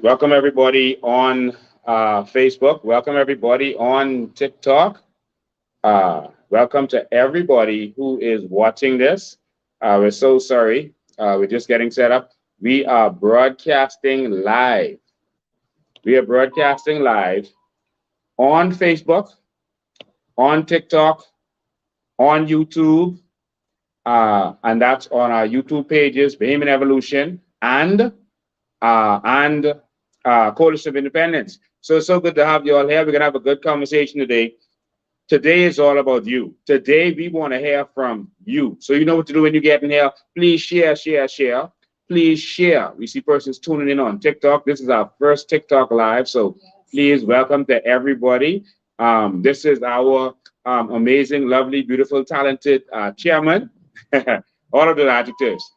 Welcome everybody on Facebook. Welcome everybody on TikTok. Welcome to everybody who is watching this. We're so sorry. We're just getting set up. We are broadcasting live. We are broadcasting live on Facebook, on TikTok, on YouTube, and that's on our YouTube pages, Bahamian Evolution and Coalition of Independence. So it's so good to have you all here. We're gonna have a good conversation today. Today is all about you. Today we want to hear from you. So you know what to do when you get in here. Please share, share, share. Please share. We see persons tuning in on TikTok. This is our first TikTok live. So please welcome to everybody. This is our amazing, lovely, beautiful, talented chairman. All of the adjectives.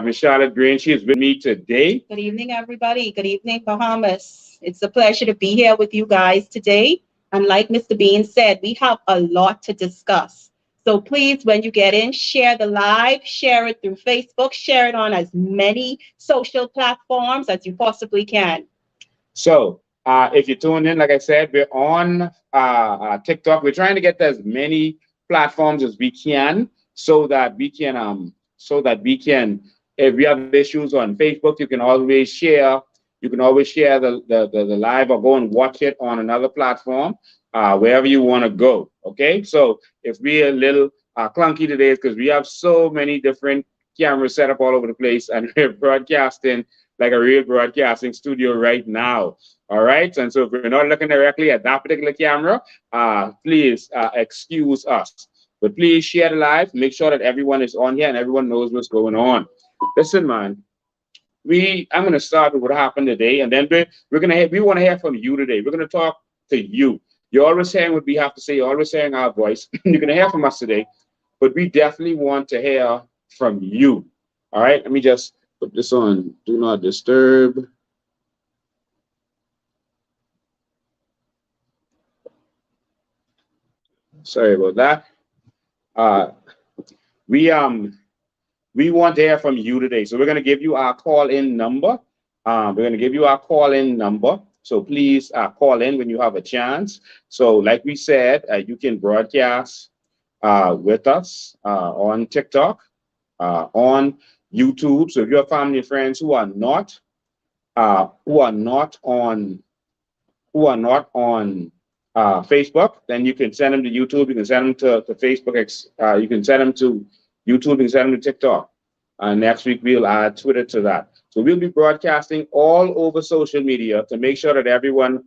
Miss Charlotte Green, she is with me today. Good evening, everybody. Good evening, Bahamas. It's a pleasure to be here with you guys today. And like Mr. Bean said, we have a lot to discuss. So please, when you get in, share the live, share it through Facebook, share it on as many social platforms as you possibly can. So if you tune in, like I said, we're on TikTok. We're trying to get to as many platforms as we can so that we can if we have issues on Facebook, you can always share. You can always share the live or go and watch it on another platform, wherever you want to go. Okay. So if we're a little clunky today, it's because we have so many different cameras set up all over the place and we're broadcasting like a real broadcasting studio right now. All right. And so if we're not looking directly at that particular camera, please excuse us. But please share the live. Make sure that everyone is on here and everyone knows what's going on. Listen, man. I'm gonna start with what happened today, and then we want to hear from you today. We're gonna talk to you. You're always hearing what we have to say. You're always hearing our voice. You're gonna hear from us today, but we definitely want to hear from you. All right. Let me just put this on. Do not disturb. Sorry about that. Uh, we we want to hear from you today. So we're going to give you our call-in number. We're going to give you our call-in number. So please call in when you have a chance. So like we said, you can broadcast with us on TikTok, on YouTube. So if you have family and friends who are not on Facebook, then you can send them to YouTube. You can send them to Facebook. You can send them to YouTube. You can send them to TikTok. Next week, we'll add Twitter to that. So we'll be broadcasting all over social media to make sure that everyone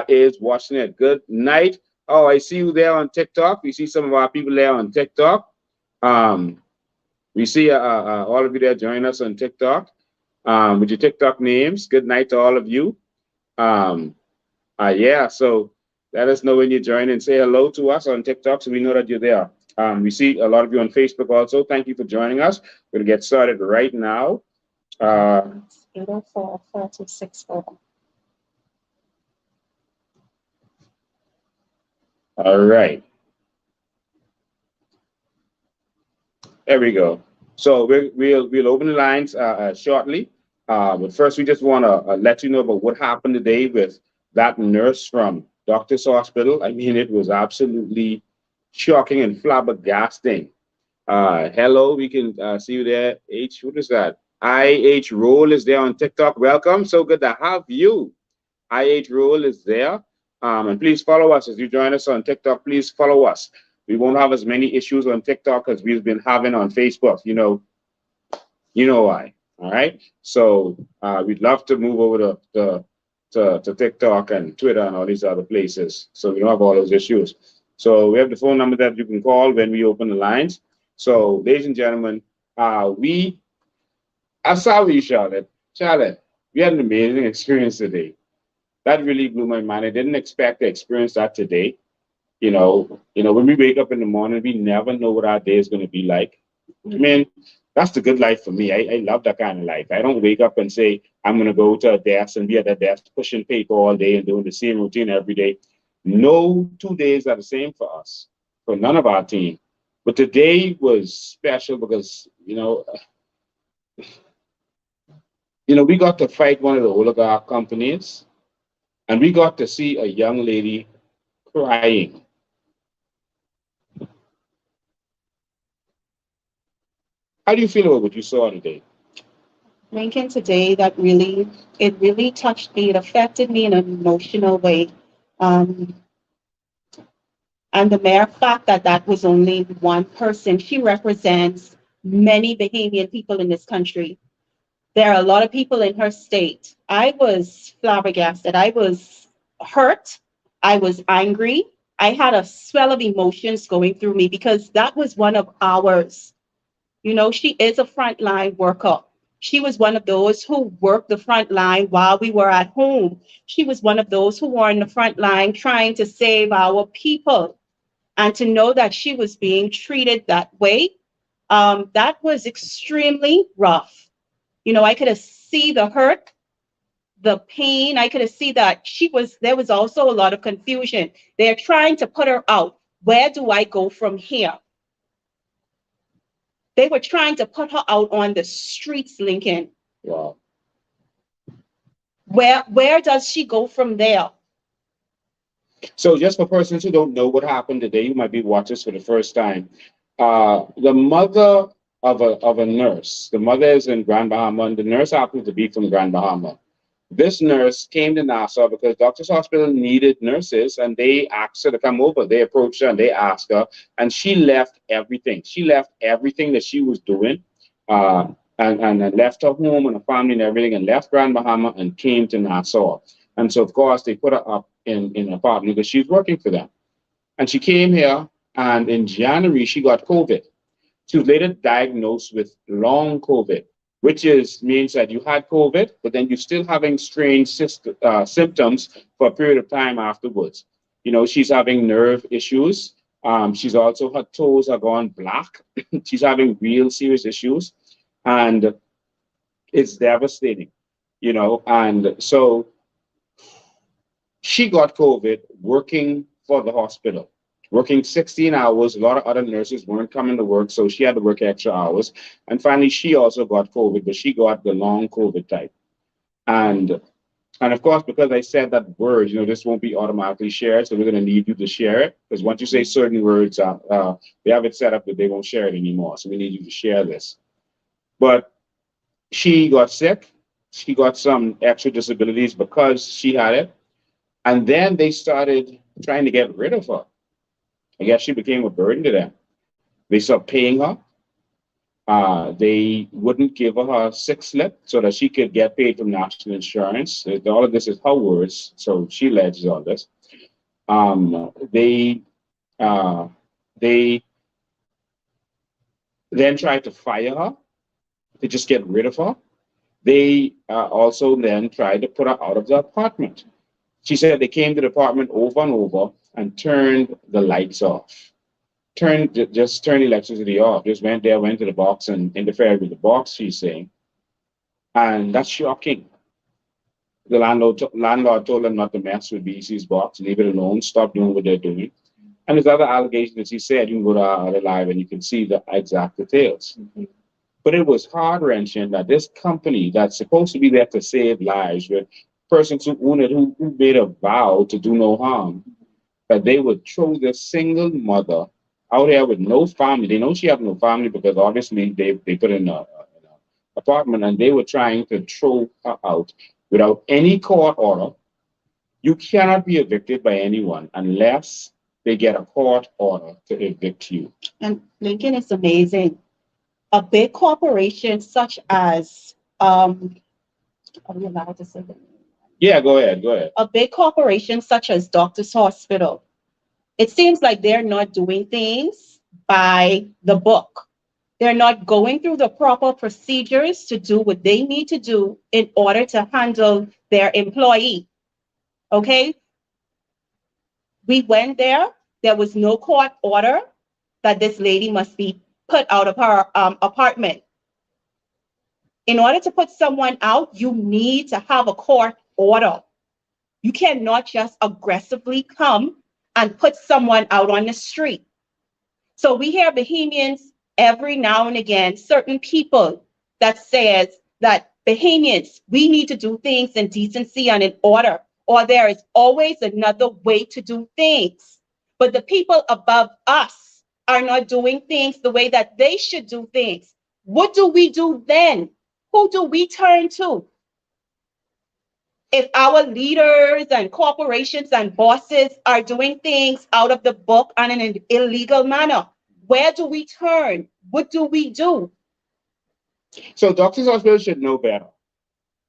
is watching it. Good night. Oh, I see you there on TikTok. We see some of our people there on TikTok. Um, we see all of you there join us on TikTok with your TikTok names. Good night to all of you. Um, yeah, so let us know when you join and say hello to us on TikTok so we know that you're there. We see a lot of you on Facebook also. Thank you for joining us. We're going to get started right now. Uh, 804-426-4. all right. There we go. So we'll open the lines shortly. But first, we just want to let you know about what happened today with that nurse from Doctor's Hospital. I mean, it was absolutely shocking and flabbergasting. Hello, we can see you there. What is that? IH Roll is there on TikTok. Welcome. So good to have you. IH Roll is there. And please follow us as you join us on TikTok. Please follow us. We won't have as many issues on TikTok as we've been having on Facebook. You know why. All right. So we'd love to move over to TikTok and Twitter and all these other places. So we don't have all those issues. So we have the phone number that you can call when we open the lines. So, ladies and gentlemen, I saw you, Charlotte. Charlotte, we had an amazing experience today. That really blew my mind. I didn't expect to experience that today. When we wake up in the morning, we never know what our day is going to be like. I mean, that's the good life for me. I love that kind of life. I don't wake up and say, I'm going to go to a desk and be at that desk pushing paper all day and doing the same routine every day. No 2 days are the same for us, for none of our team. But today was special because, We got to fight one of the oligarch companies, and we got to see a young lady crying. How do you feel about what you saw today? Lincoln, today, it really touched me. It affected me in an emotional way. Um, and the mere fact that that was only one person, she represents many Bahamian people in this country. There are a lot of people in her state. I was flabbergasted. I was hurt. I was angry. I had a swell of emotions going through me because that was one of ours. She is a frontline worker. She was one of those who worked the front line while we were at home. She was one of those who were in the front line trying to save our people. And to know that she was being treated that way, that was extremely rough. I could have see the hurt, the pain. I could have see that there was also a lot of confusion. They're trying to put her out. Where do I go from here? They were trying to put her out on the streets, Lincoln. Wow. Where does she go from there? So, just for persons who don't know what happened today, you might be watching this for the first time. The mother of a nurse, the mother is in Grand Bahama, and the nurse happens to be from Grand Bahama. This nurse came to Nassau because Doctors Hospital needed nurses, and they asked her to come over. They approached her and they asked her, and she left everything. She left everything that she was doing, and left her home and her family and everything, and left Grand Bahama and came to Nassau. And so, of course, they put her up in an apartment because she was working for them. And she came here, and in January, she got COVID. She was later diagnosed with long COVID, which means that you had COVID, but then you're still having strange symptoms for a period of time afterwards. She's having nerve issues. She's also, her toes are gone black. She's having real serious issues, and it's devastating. And so she got COVID working for the hospital, working 16 hours. A lot of other nurses weren't coming to work, so she had to work extra hours. And finally, she also got COVID, but she got the long COVID type. And and of course, because I said that word, this won't be automatically shared, so we're going to need you to share it. Because once you say certain words, they have it set up that they won't share it anymore. So we need you to share this. But she got sick. She got some extra disabilities because she had it. And then they started trying to get rid of her. I guess she became a burden to them. They stopped paying her. They wouldn't give her her sick slip so that she could get paid from national insurance. All of this is her words, so she alleges all this. They uh, they then tried to fire her to just get rid of her. They also then tried to put her out of the apartment. She said they came to the apartment over and over and turned the lights off. Just turned the electricity off. Just went there, went to the box and interfered with the box, she's saying. And that's shocking. The landlord told them not to mess with BC's box, leave it alone, stop doing what they're doing. And there's other allegations that he said. You can go to our other live and you can see the exact details. Mm-hmm. But it was heart wrenching that this company that's supposed to be there to save lives, with persons who own it, who made a vow to do no harm, that they would throw this single mother out here with no family. They know she had no family because obviously they put in an apartment, and they were trying to throw her out without any court order. You cannot be evicted by anyone unless they get a court order to evict you. And Lincoln, is amazing. A big corporation such as, are we allowed to say that? Yeah, go ahead. A big corporation such as Doctors Hospital, it seems like they're not doing things by the book. They're not going through the proper procedures to do what they need to do in order to handle their employee. Okay? We went there. There was no court order that this lady must be put out of her apartment. In order to put someone out, you need to have a court order. You cannot just aggressively come and put someone out on the street. So we hear Bahamians every now and again, certain people that says that Bahamians, we need to do things in decency and in order, or there is always another way to do things. But the people above us are not doing things the way that they should do things. What do we do then? Who do we turn to? If our leaders and corporations and bosses are doing things out of the book and in an illegal manner, where do we turn? What do we do? So doctors' hospitals should know better.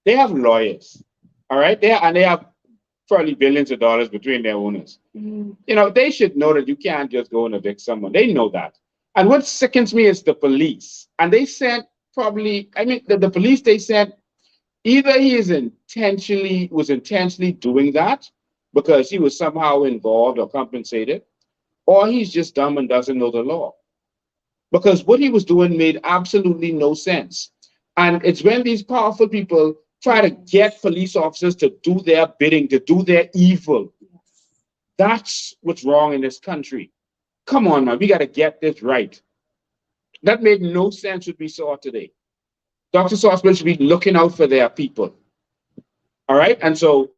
They have lawyers, all right? They have probably billions of dollars between their owners. Mm. You know, they should know that you can't just go and evict someone. They know that. And what sickens me is the police. And they said probably, I mean, the police, they said either he was intentionally doing that because he was somehow involved or compensated, or he's just dumb and doesn't know the law. Because what he was doing made absolutely no sense. And it's when these powerful people try to get police officers to do their bidding, to do their evil. That's what's wrong in this country. Come on, man, we got to get this right. That made no sense what we saw today. Dr. Hospitals should be looking out for their people. All right. And so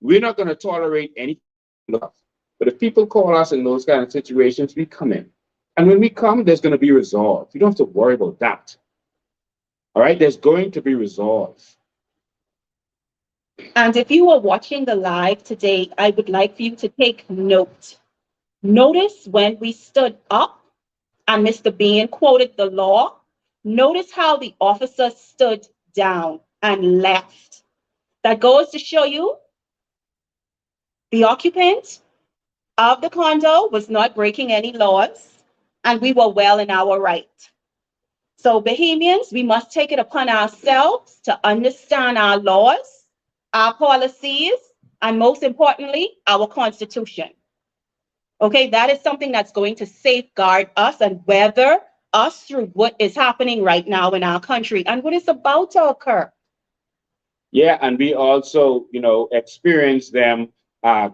we're not going to tolerate anything. But if people call us in those kind of situations, we come in. And when we come, there's going to be resolve. You don't have to worry about that. All right. There's going to be resolve. And if you are watching the live today, I would like for you to take note. Notice when we stood up and Mr. Bean quoted the law. Notice how the officer stood down and left. That goes to show you the occupant of the condo was not breaking any laws, and we were well in our right. So, Bahamians, we must take it upon ourselves to understand our laws, our policies, and most importantly, our Constitution. Okay, that is something that's going to safeguard us and weather us through what is happening right now in our country and what is about to occur. Yeah, and we also, experience them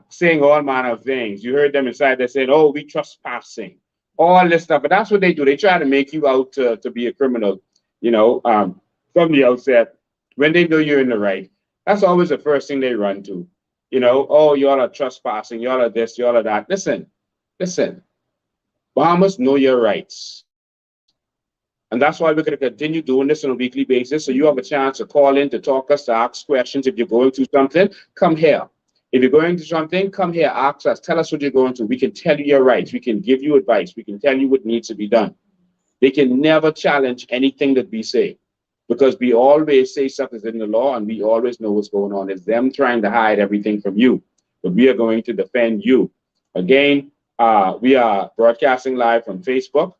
saying all manner of things. You heard them inside, they said, oh, we trespassing, all this stuff. But that's what they do. They try to make you out to be a criminal, from the outset, when they know you're in the right. That's always the first thing they run to. Oh, y'all are trespassing, y'all are this, y'all are that. Listen, Bahamas, know your rights. And that's why we're going to continue doing this on a weekly basis. So you have a chance to call in, to talk us, to ask questions. If you're going through something, come here. If you're going through something, come here, ask us, tell us what you're going through. We can tell you your rights. We can give you advice. We can tell you what needs to be done. They can never challenge anything that we say because we always say something's in the law and we always know what's going on. It's them trying to hide everything from you, but we are going to defend you. Again, we are broadcasting live from Facebook,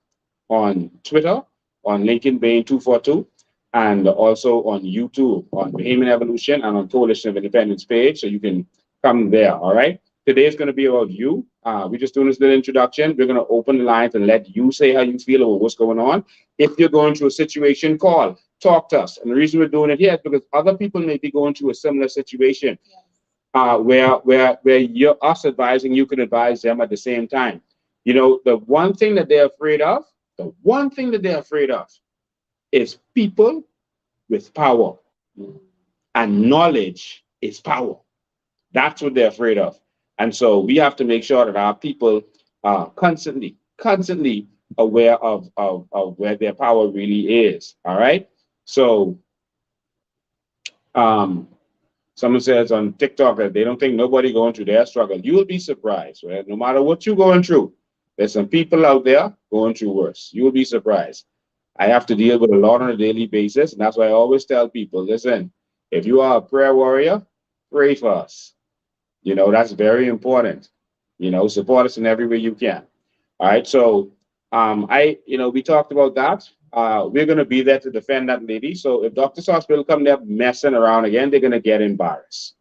on Twitter, on Lincoln Bain 242, and also on YouTube, on Bahamian Evolution, and on Coalition of Independence page. So you can come there. All right. Today is going to be about you. We're just doing this little introduction. We're going to open the lines and let you say how you feel about what's going on. If you're going through a situation, call, talk to us. And the reason we're doing it here is because other people may be going through a similar situation where you're us advising, you can advise them at the same time. The one thing that they're afraid of, is people with power. And knowledge is power. That's what they're afraid of. And so we have to make sure that our people are constantly aware of where their power really is. All right. So someone says on TikTok that they don't think nobody going through their struggle. You will be surprised, right? No matter what you're going through, there's some people out there going through worse. You will be surprised. I have to deal with a lot on a daily basis, and that's why I always tell people, listen, if you are a prayer warrior, pray for us. That's very important. Support us in every way you can. All right. So we talked about that. We're going to be there to defend that lady. So if Dr. Hospital come there messing around again, they're going to get embarrassed.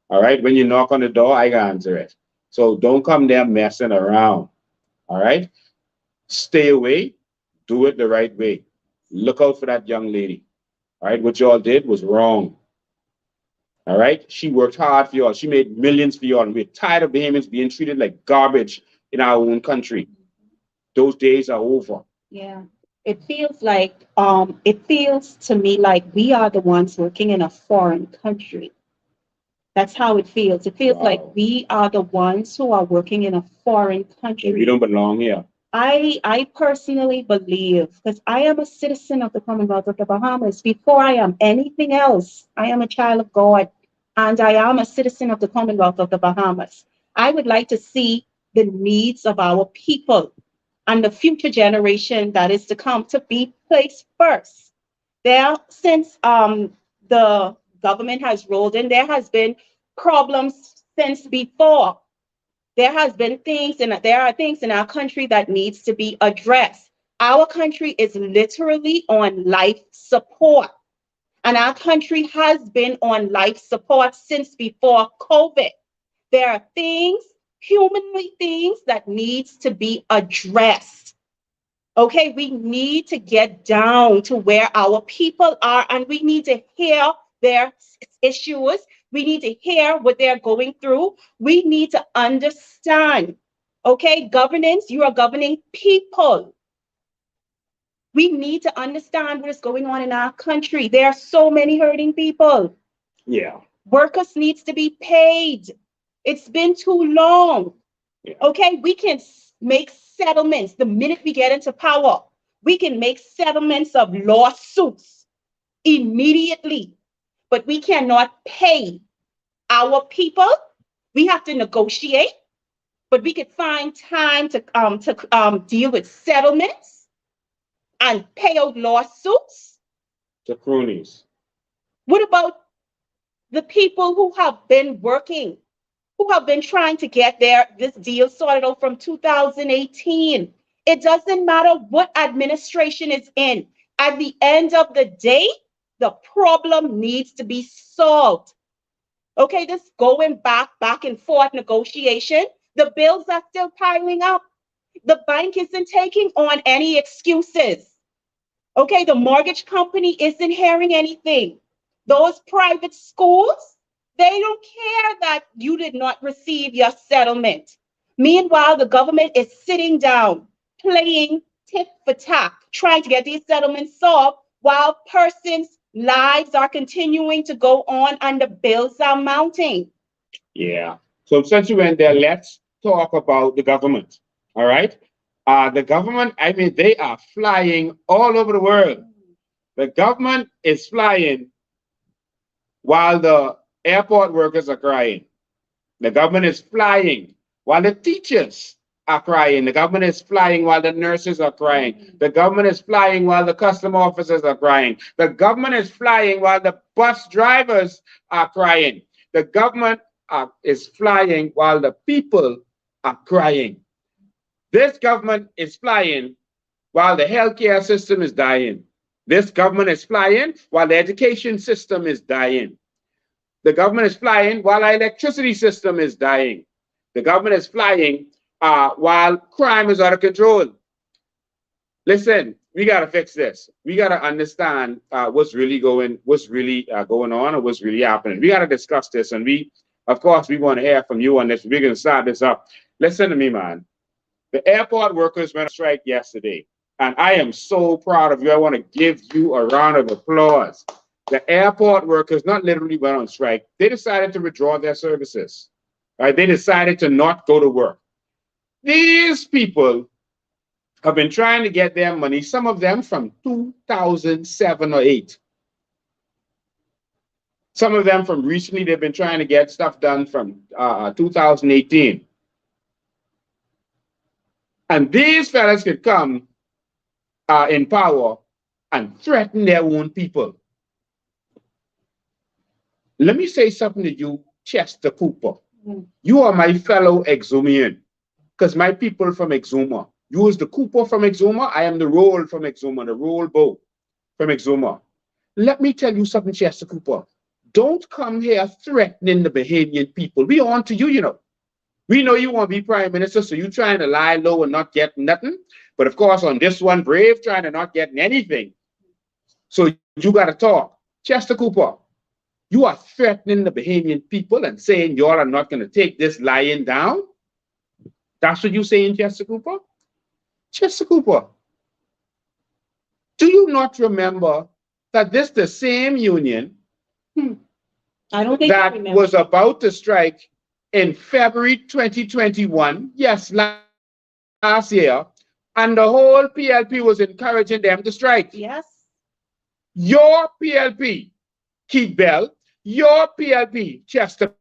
All right. When you knock on the door, I can answer it. So don't come there messing around. All right. Stay away. Do it the right way. Look out for that young lady. All right. What y'all did was wrong. All right. She worked hard for y'all. She made millions for y'all. And we're tired of Bahamians being treated like garbage in our own country. Those days are over. Yeah. It feels to me like we are the ones working in a foreign country. That's how it feels. It feels like Wow. we are the ones who are working in a foreign And we country. don't belong here. I personally believe, because I am a citizen of the Commonwealth of the Bahamas. Before I am anything else, I am a child of God, and I am a citizen of the Commonwealth of the Bahamas. I would like to see the needs of our people and the future generation that is to come to be placed first. Since the government has rolled in, there has been problems since before. There are things in our country that needs to be addressed. Our country is literally on life support, and our country has been on life support since before COVID. There are things, humanly things, that needs to be addressed. Okay, we need to get down to where our people are, and we need to hear their issues. We need to hear what they're going through. We need to understand. Okay, governance, you are governing people. We need to understand what is going on in our country. There are so many hurting people. Yeah. Workers needs to be paid. It's been too long. Yeah. Okay, we can make settlements the minute we get into power. We can make settlements of lawsuits immediately, but we cannot pay our people. We have to negotiate, but we could find time to deal with settlements and pay out lawsuits. The cronies. What about the people who have been working, who have been trying to get this deal sorted out from 2018? It doesn't matter what administration is in. At the end of the day, the problem needs to be solved. Okay, this going back and forth negotiation, the bills are still piling up. The bank isn't taking on any excuses. Okay, the mortgage company isn't hearing anything. Those private schools, they don't care that you did not receive your settlement. Meanwhile, the government is sitting down, playing tit for tat, trying to get these settlements solved while persons' lives are continuing to go on and the bills are mounting. Yeah. So since you went there, let's talk about the government. All right. The government, I mean, they are flying all over the world. The government is flying while the airport workers are crying. The government is flying while the teachers are crying. The government is flying while the nurses are crying. The government is flying while the custom officers are crying. The government is flying while the bus drivers are crying. The government is flying while the people are crying. This government is flying while the healthcare system is dying. This government is flying while the education system is dying. The government is flying while our electricity system is dying. The government is flying while crime is out of control. Listen, we got to fix this. We got to understand what's really going on, or what's really happening. We got to discuss this, and of course, we want to hear from you on this. We're going to start this up. Listen to me, man. The airport workers went on strike yesterday, and I am so proud of you. I want to give you a round of applause. The airport workers not literally went on strike. They decided to withdraw their services. Right? They decided to not go to work. These people have been trying to get their money, some of them from 2007 or 8. Some of them from recently, they've been trying to get stuff done from 2018. And these fellas could come in power and threaten their own people. Let me say something to you, Chester Cooper. You are my fellow Exumian, because my people from Exuma. You is the Cooper from Exuma. I am the Roll from Exuma, the Roll Bow from Exuma. Let me tell you something, Chester Cooper. Don't come here threatening the Bahamian people. We on to you, you know. We know you want to be prime minister, so you trying to lie low and not get nothing. But of course, on this one, brave, trying to not get anything. So you got to talk. Chester Cooper, You are threatening the Bahamian people and saying you all are not going to take this lying down. That's what you're saying, Chester Cooper? Chester Cooper, do you not remember that this the same union I don't think that was about to strike in February 2021, yes, last year, and the whole PLP was encouraging them to strike? Yes. Your PLP, Keith Bell, your PLP, Chester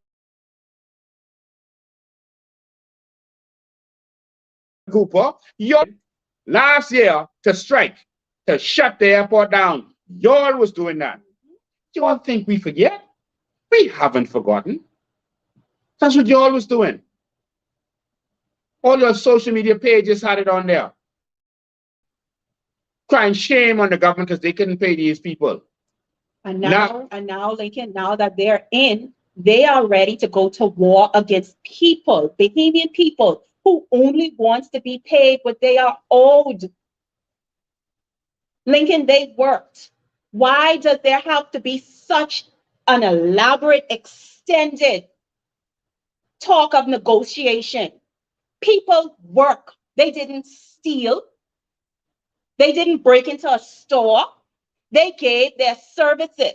Cooper, your last year to strike, to shut the airport down. Y'all was doing that. Y'all think we forget? We haven't forgotten. That's what y'all was doing. All your social media pages had it on there. Crying shame on the government because they couldn't pay these people. And now, Lincoln, now that they're in, they are ready to go to war against people, Bahamian people, who only wants to be paid what they are owed. Lincoln, they worked. Why does there have to be such an elaborate, extended talk of negotiation? People work. They didn't steal. They didn't break into a store. They gave their services.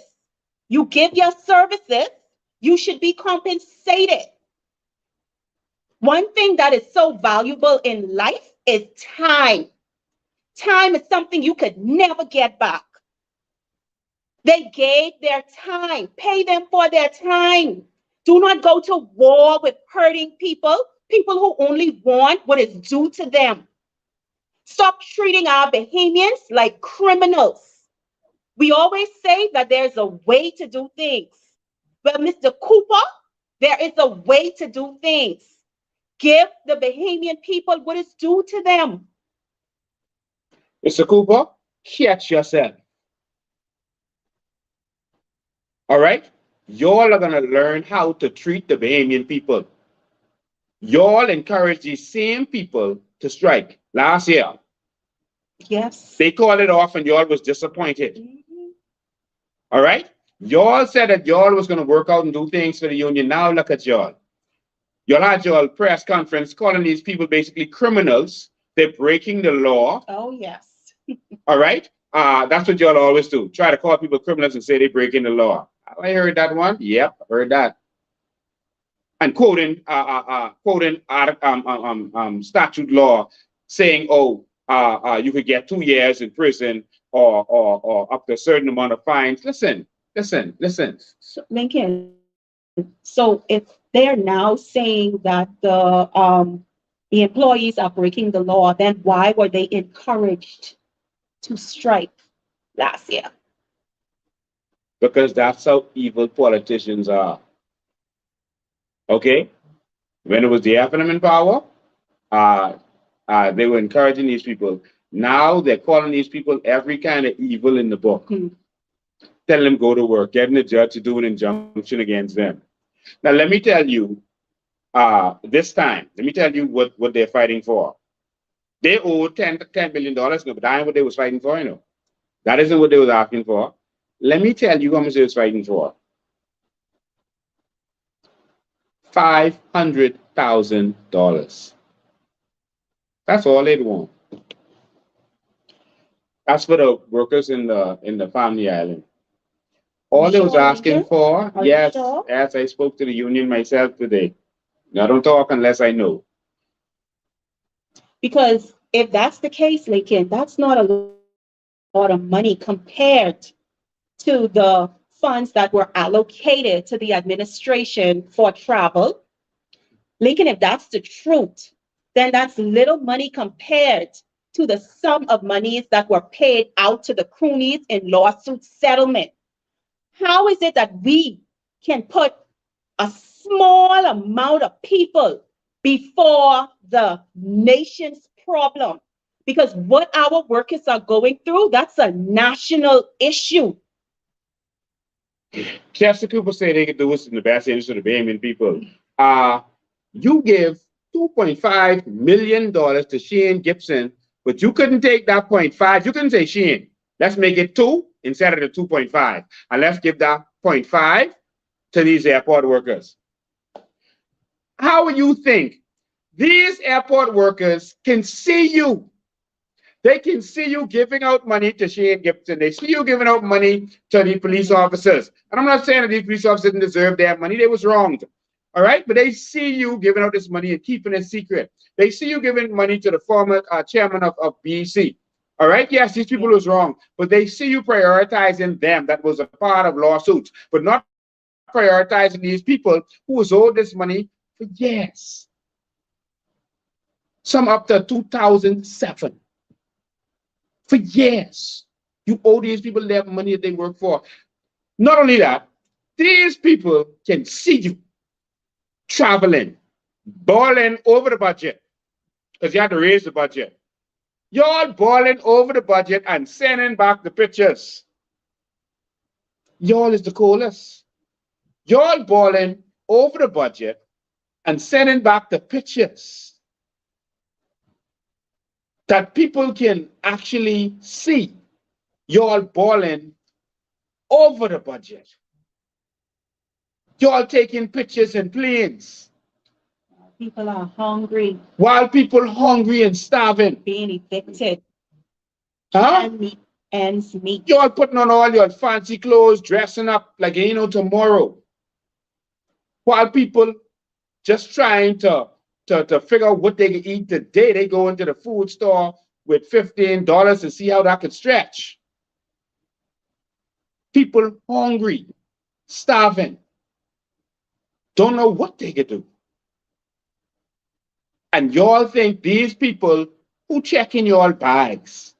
You give your services, you should be compensated. One thing that is so valuable in life is time. Time is something you could never get back. They gave their time. Pay them for their time. Do not go to war with hurting people, people who only want what is due to them. Stop treating our Bahamians like criminals. We always say that there's a way to do things. Well, Mr. Cooper, there is a way to do things. Give the Bahamian people what is due to them. Mr. Cooper, catch yourself. All right? Y'all are going to learn how to treat the Bahamian people. Y'all encouraged these same people to strike last year. Yes. They called it off and y'all was disappointed. All right? Y'all said that y'all was going to work out and do things for the union. Now look at y'all. Y'all had your press conference calling these people basically criminals. They're breaking the law. Oh, yes. All right? That's what y'all always do. Try to call people criminals and say they're breaking the law. I heard that one. Yep, heard that. And quoting statute law saying, oh, you could get 2 years in prison or up to a certain amount of fines. Listen. So, Lincoln, so if they're now saying that the employees are breaking the law, then why were they encouraged to strike last year? Because that's how evil politicians are. Okay? When it was the FNM in power, they were encouraging these people. Now they're calling these people every kind of evil in the book. Telling them go to work, getting the judge to do an injunction against them. Now, let me tell you, this time, let me tell you what they're fighting for. They owe $10 billion, but that ain't what they was fighting for, you know. That isn't what they was asking for. Let me tell you how much they was fighting for. $500,000. That's all they'd want. That's for the workers in the Family Island. All they was asking for, yes, as I spoke to the union myself today. I don't talk unless I know. Because if that's the case, Lincoln, that's not a lot of money compared to the funds that were allocated to the administration for travel. Lincoln, if that's the truth, then that's little money compared to the sum of monies that were paid out to the croonies in lawsuit settlement. How is it that we can put a small amount of people before the nation's problem? Because what our workers are going through, that's a national issue. Chester Cooper said they could do this in the best interest of the Bahamian people. You give $2.5 million to Shane Gibson, but you couldn't take that 0.5. You couldn't say, Shane, let's make it 2 instead of the 2.5. And let's give that 0.5 to these airport workers. How would you think these airport workers can see you? They can see you giving out money to Shane Gibson. They see you giving out money to the police officers. And I'm not saying that these police officers didn't deserve their money. They was wronged. All right? But they see you giving out this money and keeping it secret. They see you giving money to the former chairman of BEC. All right? Yes, these people was wrong. But they see you prioritizing them. That was a part of lawsuits. But not prioritizing these people who was owed this money for years. Some up to 2007. For years, you owe these people their money that they work for. Not only that, these people can see you traveling, balling over the budget, because you had to raise the budget. Y'all balling over the budget and sending back the pictures. Y'all is the coolest. Y'all balling over the budget and sending back the pictures that people can actually see. Y'all balling over the budget. Y'all taking pictures in planes. People are hungry. While people hungry and starving. Being evicted. Huh? Ends meet. Y'all putting on all your fancy clothes, dressing up like you know tomorrow. While people just trying to figure out what they can eat today, they go into the food store with $15 to see how that could stretch. People hungry, starving, don't know what they could do. And y'all think these people who check in y'all bags,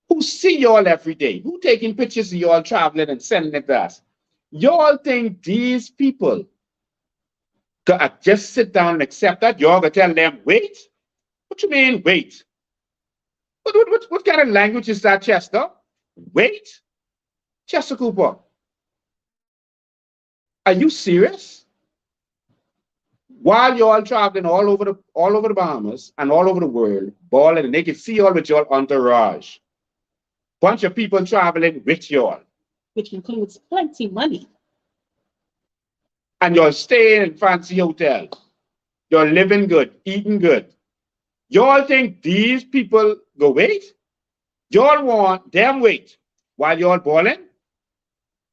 who see y'all every day, who taking pictures of y'all traveling and sending it to us, y'all think these people just sit down and accept that? Y'all gonna tell them, wait? What you mean, wait? What kind of language is that, Chester? Wait? Chester Cooper, are you serious? While y'all traveling all over the Bahamas and all over the world, balling, and they can see y'all with your entourage. Bunch of people traveling with y'all. Which includes plenty money. And you're staying in fancy hotels. You're living good, eating good. Y'all think these people go wait? Y'all want them wait while y'all balling?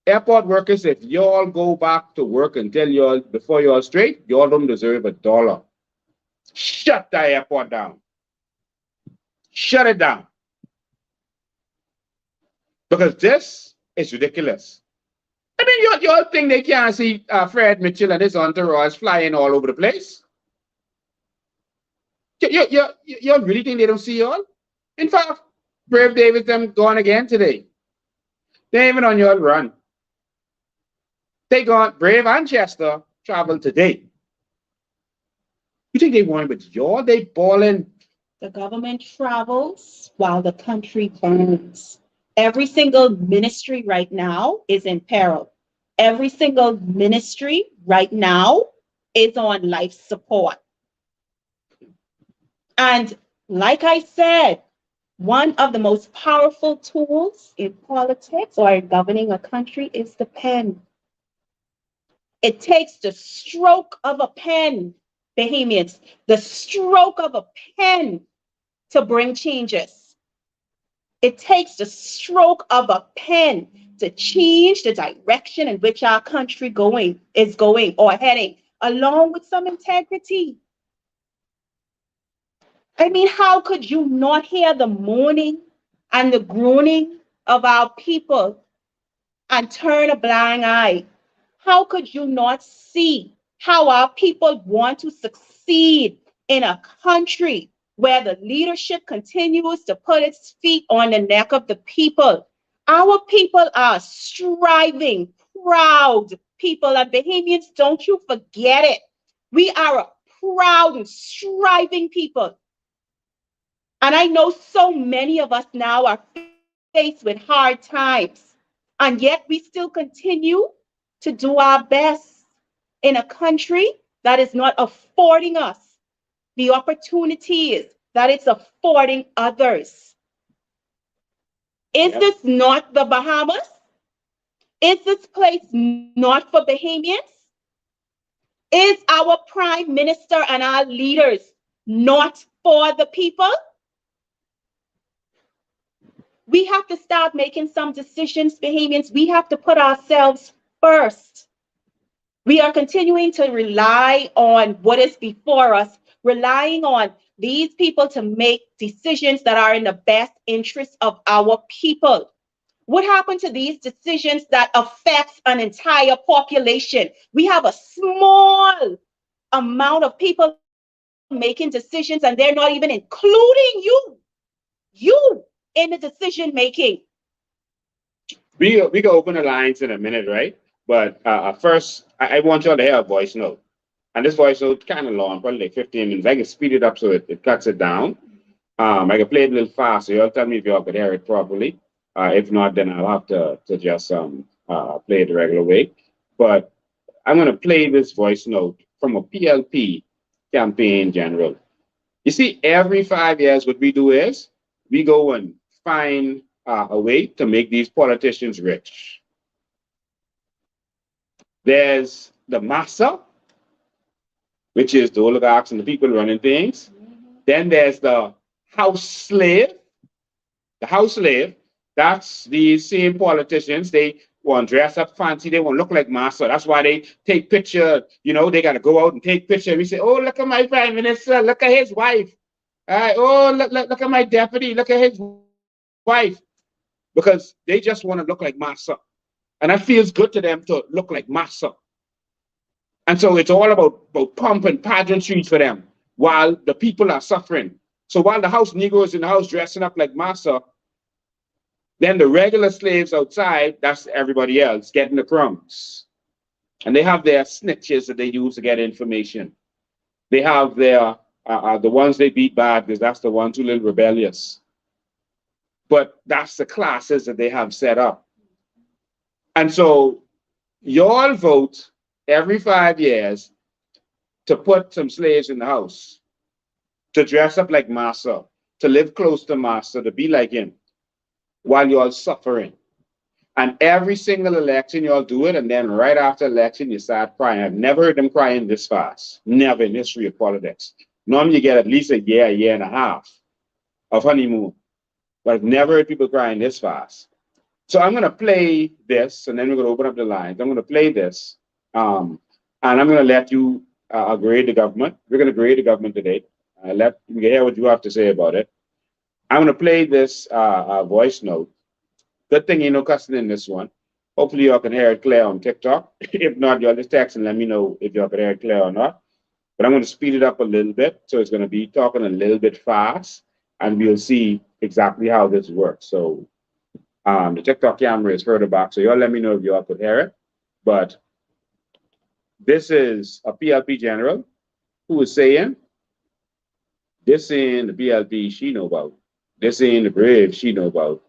Airport workers, if y'all go back to work and tell y'all before y'all straight, y'all don't deserve $1. Shut the airport down. Shut it down. Because this is ridiculous. I mean, y'all think they can't see Fred Mitchell and his entourage flying all over the place? Y'all really think they don't see y'all? In fact, Brave Davis them gone again today. They ain't even on your run. They gone, Brave and Chester travel today. You think they want with y'all? They balling. The government travels while the country burns. Every single ministry right now is in peril. Every single ministry right now is on life support. And like I said, one of the most powerful tools in politics or in governing a country is the pen. It takes the stroke of a pen, Bahamians, the stroke of a pen to bring changes. It takes the stroke of a pen to change the direction in which our country is going or heading, along with some integrity. I mean, how could you not hear the moaning and the groaning of our people and turn a blind eye? How could you not see how our people want to succeed in a country where the leadership continues to put its feet on the neck of the people? Our people are striving, proud people, and Bahamians, don't you forget it. We are a proud and striving people. And I know so many of us now are faced with hard times, and yet we still continue to do our best in a country that is not affording us the opportunities that it's affording others. Is this not the Bahamas? Is this place not for Bahamians? Is our prime minister and our leaders not for the people? We have to start making some decisions, Bahamians. We have to put ourselves first. We are continuing to rely on what is before us, relying on these people to make decisions that are in the best interest of our people. What happened to these decisions that affects an entire population? We have a small amount of people making decisions and they're not even including you in the decision making. We can open the lines in a minute, right? But first, I want y'all to hear a voice note. And this voice note kind of long, probably like 15 minutes. I can speed it up so it cuts it down. I can play it a little fast, so y'all tell me if y'all could hear it properly. If not, then I'll have to just play it the regular way. But I'm going to play this voice note from a PLP campaign general. You see, every 5 years, what we do is we go and find a way to make these politicians rich. There's the massa, which is the oligarchs and the people running things. Then there's the house slave. The house slave, that's these same politicians. They want to dress up fancy. They want to look like massa. That's why they take picture. You know, they got to go out and take picture. We say, oh, look at my prime minister. Look at his wife. Oh, look at my deputy. Look at his wife. Because they just want to look like massa. And that feels good to them to look like massa. And so it's all about pomp and pageantry for them while the people are suffering. So while the house Negroes in the house dressing up like massa, then the regular slaves outside, that's everybody else, getting the crumbs. And they have their snitches that they use to get information. They have their, the ones they beat bad because that's the ones who are a little rebellious. But that's the classes that they have set up. And so y'all vote every 5 years to put some slaves in the house, to dress up like massa, to live close to massa, to be like him, while y'all suffering. And every single election, y'all do it, and then right after election, you start crying. I've never heard them crying this fast. Never in history of politics. Normally, you get at least a year and a half of honeymoon. But I've never heard people crying this fast. So I'm going to play this, and then we're going to open up the lines. I'm going to play this, and I'm going to let you grade the government. We're going to grade the government today. Let me hear what you have to say about it. I'm going to play this voice note. Good thing you know cussing in this one. Hopefully y'all can hear it clear on TikTok. If not, y'all just text and let me know if y'all can hear it clear or not. But I'm going to speed it up a little bit. So it's going to be talking a little bit fast, and we'll see exactly how this works. So the TikTok camera is further back. So y'all let me know if y'all could hear it. But this is a PLP general who is saying, this ain't the PLP she know about. This ain't the brave she know about.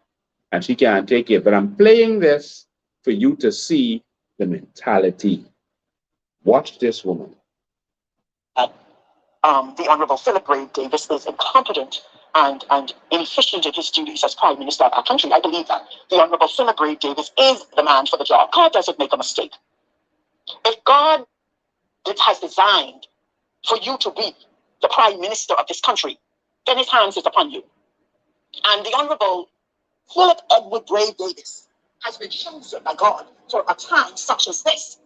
And she can't take it. But I'm playing this for you to see the mentality. Watch this woman. The Honorable Philip Ray Davis is incompetent and inefficient in his duties as Prime Minister of our country. I believe that the Honorable Philip Ray Davis is the man for the job. God doesn't make a mistake. If God has designed for you to be the Prime Minister of this country, then his hands is upon you. And the Honorable Philip Edward Ray Davis has been chosen by God for a time such as this.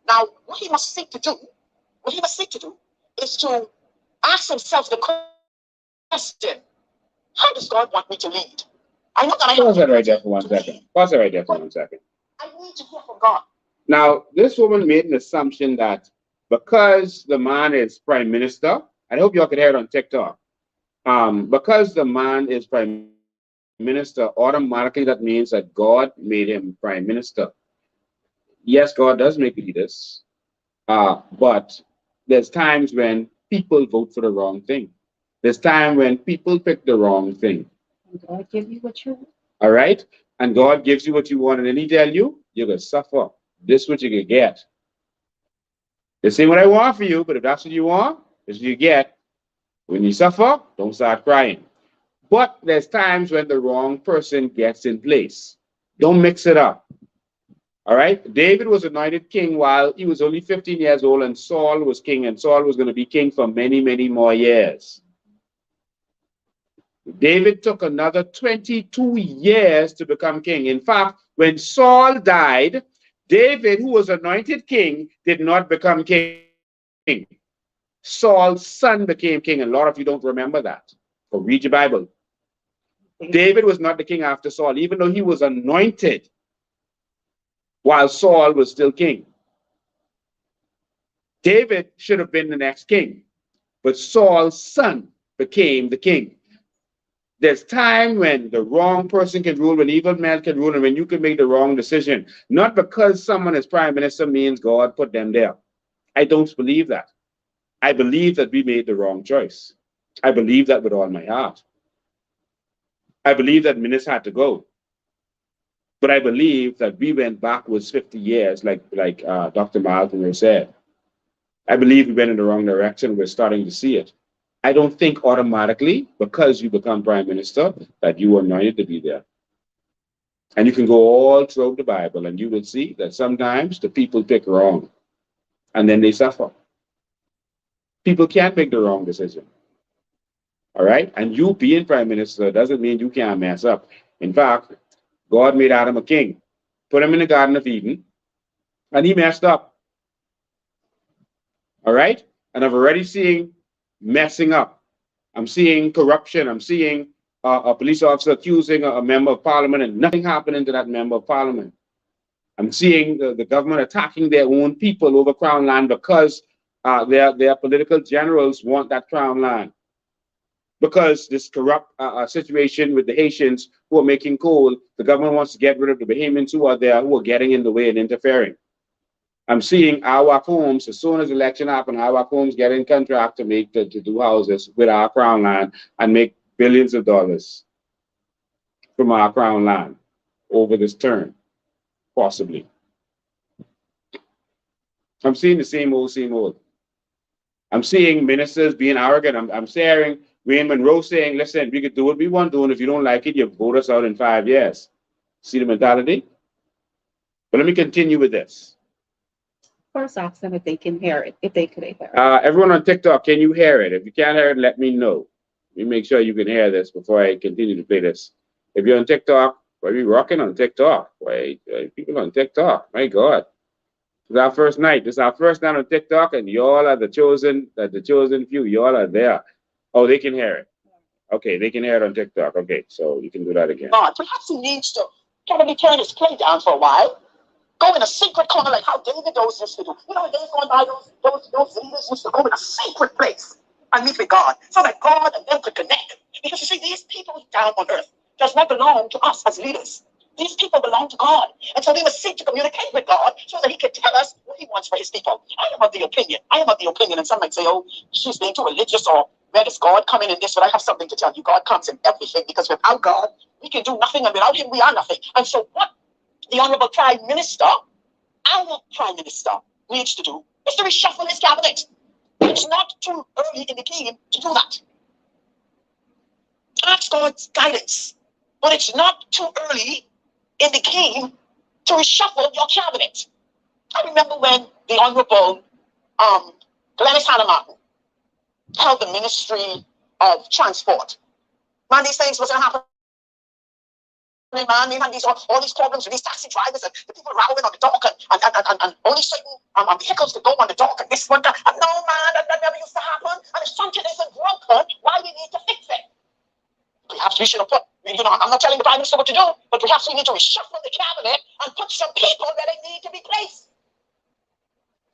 Now, what he must seek to do is to ask himself the question, how does God want me to lead? I know that I Pause that right there for 1 second. Pause that right there for 1 second. I need to hear from God. Now, this woman made an assumption that because the man is prime minister, I hope y'all can hear it on TikTok. Because the man is prime minister, automatically that means that God made him prime minister. Yes, God does make leaders, but there's times when people vote for the wrong thing. There's time when people pick the wrong thing. And God give you what you want. All right? And God gives you what you want, and then he tell you, you're going to suffer. This is what you can get. This ain't what I want for you, but if that's what you want, this is what you get. When you suffer, don't start crying. But there's times when the wrong person gets in place. Don't mix it up. All right. David was anointed king while he was only 15 years old, and Saul was king, and Saul was going to be king for many, many more years. David took another 22 years to become king. In fact, when Saul died, David, who was anointed king, did not become king. Saul's son became king. And a lot of you don't remember that. So read your Bible. David was not the king after Saul, even though he was anointed while Saul was still king. David should have been the next king, but Saul's son became the king. There's time when the wrong person can rule, when evil men can rule, and when you can make the wrong decision. Not because someone is prime minister means God put them there. I don't believe that. I believe that we made the wrong choice. I believe that with all my heart. I believe that ministers had to go. But I believe that we went backwards 50 years, like Dr. Martin said. I believe we went in the wrong direction. We're starting to see it. I don't think automatically, because you become prime minister, that you are anointed to be there. And you can go all through the Bible and you will see that sometimes the people pick wrong and then they suffer. People can't make the wrong decision. All right? And you being prime minister doesn't mean you can't mess up. In fact, God made Adam a king, put him in the Garden of Eden, and he messed up. All right? And I've already seen messing up. I'm seeing corruption. I'm seeing a police officer accusing a member of parliament and nothing happening to that member of parliament. I'm seeing the government attacking their own people over crown land because their political generals want that crown land. Because this corrupt situation with the Haitians who are making coal, the government wants to get rid of the Bahamians who are there, who are getting in the way and interfering. I'm seeing our homes, as soon as election happens, our homes get in contract to do houses with our crown land and make billions of dollars from our crown land over this term, possibly. I'm seeing the same old, same old. I'm seeing ministers being arrogant. I'm hearing Wayne Monroe saying, listen, we could do what we want to do, and if you don't like it, you vote us out in 5 years. See the mentality? But let me continue with this. First, ask them if they can hear it, if they could hear it. Everyone on TikTok, can you hear it? If you can't hear it, let me know. Let me make sure you can hear this before I continue to play this. If you're on TikTok, why are we rocking on TikTok? Why people on TikTok? My God. It's our first night. This is our first night on TikTok, and y'all are the chosen few. Y'all are there. Oh, they can hear it. Okay, they can hear it on TikTok. Okay, so you can do that again. Perhaps he needs to probably turn his play down for a while. Go in a secret corner like how David used to do. You know, days going by, those leaders used to go in a secret place and meet with God so that God and them could connect. Because you see, these people down on earth does not belong to us as leaders. These people belong to God. And so we must seek to communicate with God so that he can tell us what he wants for his people. I am of the opinion, and some might say, oh, she's being too religious, or where does God come in this? But I have something to tell you. God comes in everything, because without God, we can do nothing, and without him, we are nothing. And so what the Honorable Prime Minister, our Prime Minister, needs to do is to reshuffle his cabinet. It's not too early in the game to do that. Ask God's guidance, but it's not too early in the game to reshuffle your cabinet. I remember when the Honorable Glennis Hannah Martin held the Ministry of Transport. Man, these things wasn't happening. Man, we had all these problems with these taxi drivers and the people rowing on the dock and only certain vehicles to go on the dock and this one. And no, man, that never used to happen. And if something isn't broken, why we need to fix it? Perhaps we should have put, I'm not telling the Prime Minister what to do, but perhaps we need to reshuffle the cabinet and put some people where they need to be placed.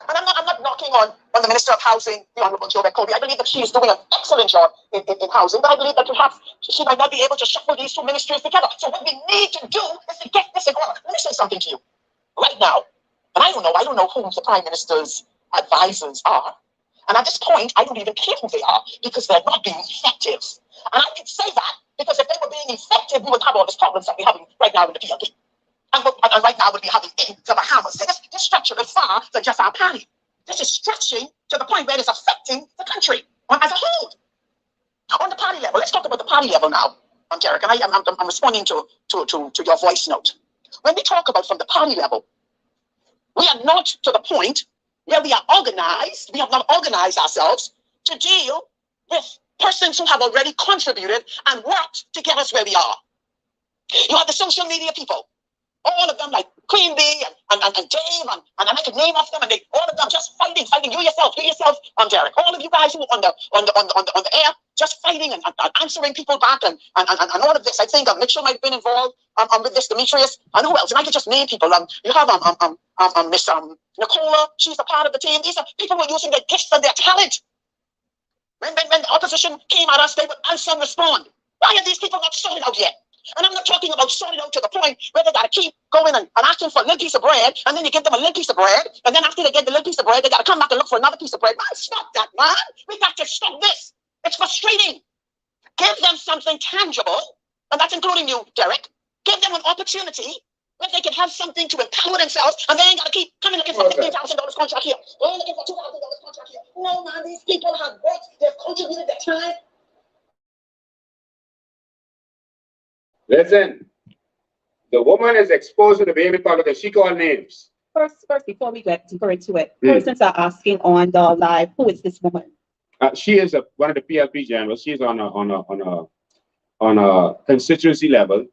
And I'm not knocking on the Minister of Housing, the Honorable Joe Colby. I believe that she is doing an excellent job in housing, but I believe that perhaps she might not be able to shuffle these two ministries together. So what we need to do is to get this in order. Let me say something to you right now. And I don't know who the Prime Minister's advisors are. And at this point, I don't even care who they are, because they're not being effective. And I can say that because if they were being effective, we wouldn't have all these problems that we're having right now in the PLP. And right now, we'll be having in the Bahamas. This structure is far than just our party. This is stretching to the point where it is affecting the country as a whole. On the party level, let's talk about the party level now, Derek. And I'm responding to your voice note. When we talk about from the party level, We are not to the point where we are organized. We have not organized ourselves to deal with persons who have already contributed and worked to get us where we are. You have the social media people, all of them like Queen Bee and Dave, and I could name off them, and they all of them just fighting. You yourself, Derek. All of you guys who on the air, just fighting and answering people back and all of this. I think Mitchell might have been involved with this, Demetrius, and who else? And I could just name people. You have Miss Nicola. She's a part of the team. These are people who are using their gifts and their talent. When the opposition came at us, they would answer and respond. Why are these people not sorted out yet? And I'm not talking about sorted out to the point where they got to keep going and asking for a little piece of bread, and then you give them a little piece of bread, and then after they get the little piece of bread, they got to come back and look for another piece of bread. Man, stop that, man. We got to stop this. It's frustrating. Give them something tangible, and that's including you, Derek. Give them an opportunity where they can have something to empower themselves, and they ain't got to keep coming looking for $15,000 contract here. They're looking for $2,000 contract here. No, man, these people have worked. They've contributed their time. Listen, the woman is exposed to the baby public and she called names. First, before we get deeper into it, persons are asking on the live, who is this woman? She is one of the PLP generals. She's on a constituency level.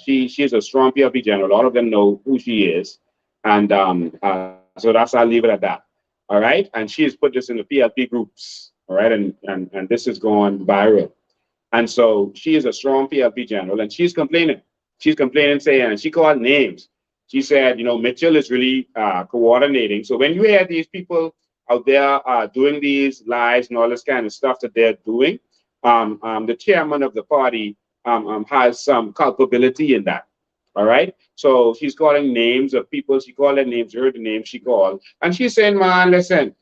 She is a strong PLP general. All of them know who she is, and so I'll leave it at that. All right, and she has put this in the PLP groups. All right, and this is going viral. And so she is a strong PLP general, and she's complaining. She's complaining, saying, and she called names. She said, Mitchell is really coordinating. So when you hear these people out there doing these lives and all this kind of stuff that they're doing, the chairman of the party has some culpability in that. All right. So she's calling names of people. She called their names, heard the names she called. And she's saying, man, listen,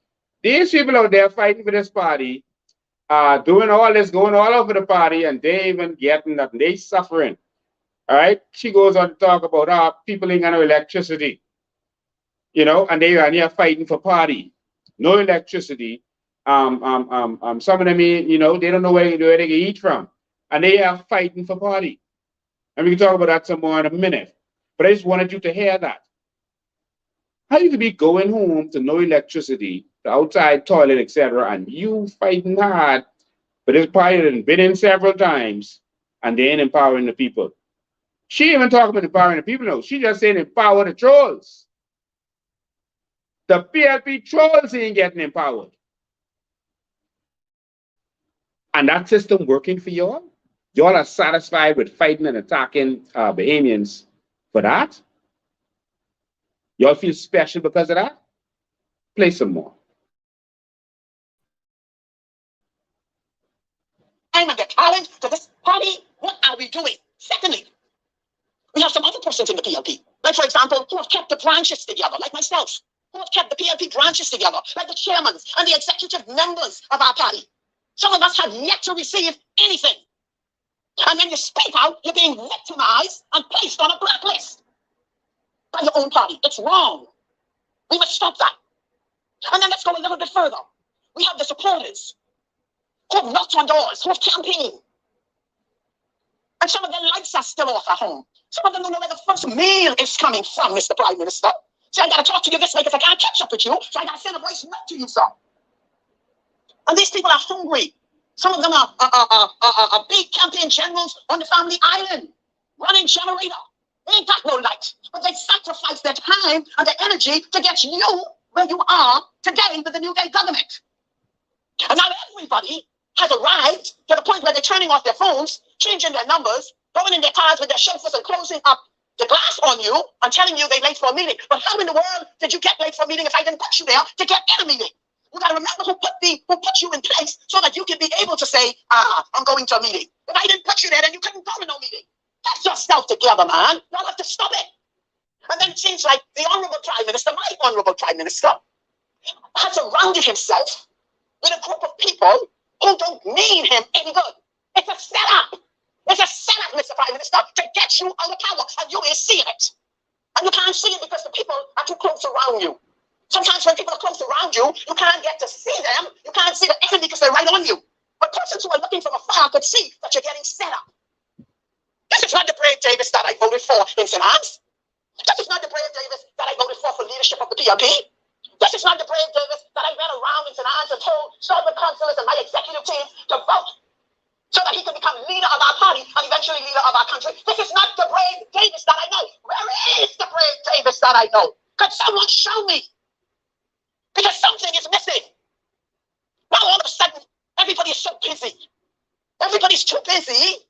these people out there fighting for this party, doing all this, going all over the party, and they even getting nothing. They suffering. All right. She goes on to talk about people ain't got no electricity, and they are here fighting for party. No electricity. Some of them, they don't know where they can eat from, and they are fighting for party. And we can talk about that some more in a minute. But I just wanted you to hear that. How you could be going home to no electricity, the outside toilet, etc., and you fighting hard, but this party has been in several times, and they ain't empowering the people. She ain't even talking about empowering the people, no. She just saying empower the trolls. The PLP trolls ain't getting empowered. And that system working for y'all? Y'all are satisfied with fighting and attacking Bahamians for that? Y'all feel special because of that? Play some more. I'm the challenge to this party. What are we doing? Secondly, we have some other persons in the PLP, like, for example, who have kept the branches together, like myself, who have kept the PLP branches together, like the chairmen and the executive members of our party. Some of us have yet to receive anything. And when you speak out, you're being victimized and placed on a blacklist by your own party. It's wrong. We must stop that. And then let's go a little bit further. We have the supporters who have knocked on doors, who have campaigned. And some of their lights are still off at home. Some of them don't know where the first meal is coming from, Mr. Prime Minister. So I got to talk to you this way because I can't catch up with you. So I got to send a voice note to you, sir. And these people are hungry. Some of them are big campaign generals on the family island, running generator. They ain't got no light, but they sacrifice their time and their energy to get you where you are today with the New Day government. And now everybody has arrived to the point where they're turning off their phones, changing their numbers, going in their cars with their chauffeurs and closing up the glass on you and telling you they're late for a meeting. But how in the world did you get late for a meeting if I didn't put you there to get in a meeting? You got to remember who put you in place so that you can be able to say, I'm going to a meeting. If I didn't put you there, then you couldn't go to no meeting. Get yourself together, man. Y'all have to stop it. And then it seems like the Honorable Prime Minister, my Honorable Prime Minister, has surrounded himself with a group of people who don't mean him any good. It's a setup. It's a setup, Mr. Prime Minister, to get you out of power. And you ain't seeing it. And you can't see it because the people are too close around you. Sometimes when people are close around you, you can't get to see them. You can't see the enemy because they're right on you. But persons who are looking from afar could see that you're getting set up. This is not the Brave Davis that I voted for in St. Anne's. This is not the Brave Davis that I voted for leadership of the PLP. This is not the Brave Davis that I ran around in St. Anne's and told Southern councillors and my executive team to vote so that he could become leader of our party and eventually leader of our country. This is not the Brave Davis that I know. Where is the Brave Davis that I know? Could someone show me? Because something is missing. Now all of a sudden, everybody is so busy. Everybody's too busy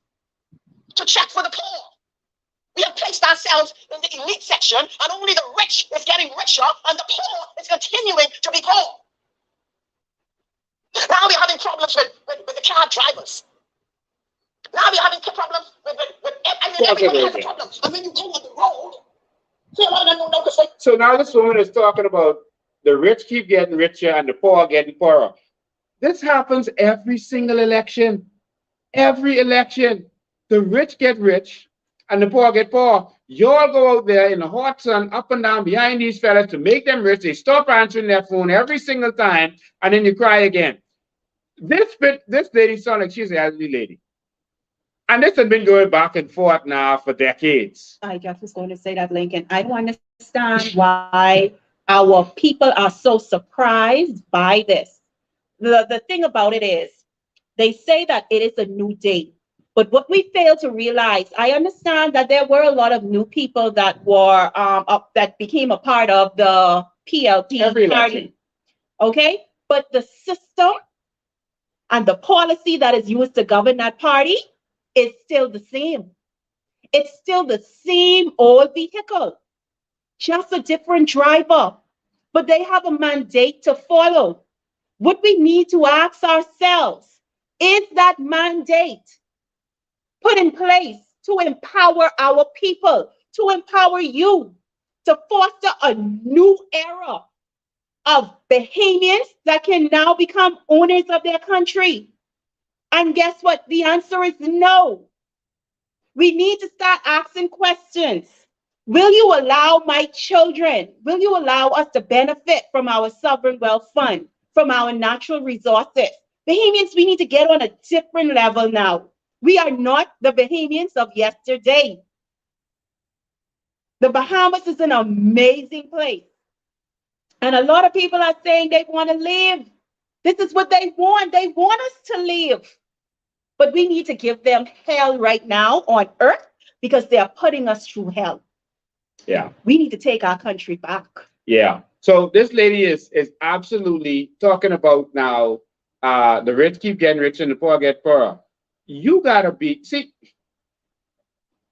to check for the poor. We have placed ourselves in the elite section, and only the rich is getting richer, and the poor is continuing to be poor. Now we're having problems with the cab drivers. Now we're having problems with everybody has problems. And when you go on the road, see a lot of them don't notice it. So now this woman is talking about the rich keep getting richer and the poor getting poorer. This happens every single election. Every election. The rich get rich and the poor get poor. You all go out there in the hot sun, up and down behind these fellas to make them rich. They stop answering their phone every single time, and then you cry again. This lady sounds like she's an elderly lady. And this has been going back and forth now for decades. I just was going to say that, Lincoln. I don't understand why our people are so surprised by this. The thing about it is, they say that it is a new day. But what we fail to realize, I understand that there were a lot of new people that were that became a part of the PLP party. Okay, but the system and the policy that is used to govern that party is still the same. It's still the same old vehicle, just a different driver, but they have a mandate to follow. What we need to ask ourselves, is that mandate put in place to empower our people, to empower you, to foster a new era of Bahamians that can now become owners of their country? And guess what? The answer is no. We need to start asking questions. Will you allow my children, will you allow us to benefit from our sovereign wealth fund, from our natural resources? Bahamians, we need to get on a different level now. We are not the Bahamians of yesterday. The Bahamas is an amazing place. And a lot of people are saying they want to live. This is what they want. They want us to live. But we need to give them hell right now on earth because they are putting us through hell. Yeah. We need to take our country back. Yeah. So this lady is absolutely talking about now the rich keep getting richer and the poor get poorer. You gotta be, see,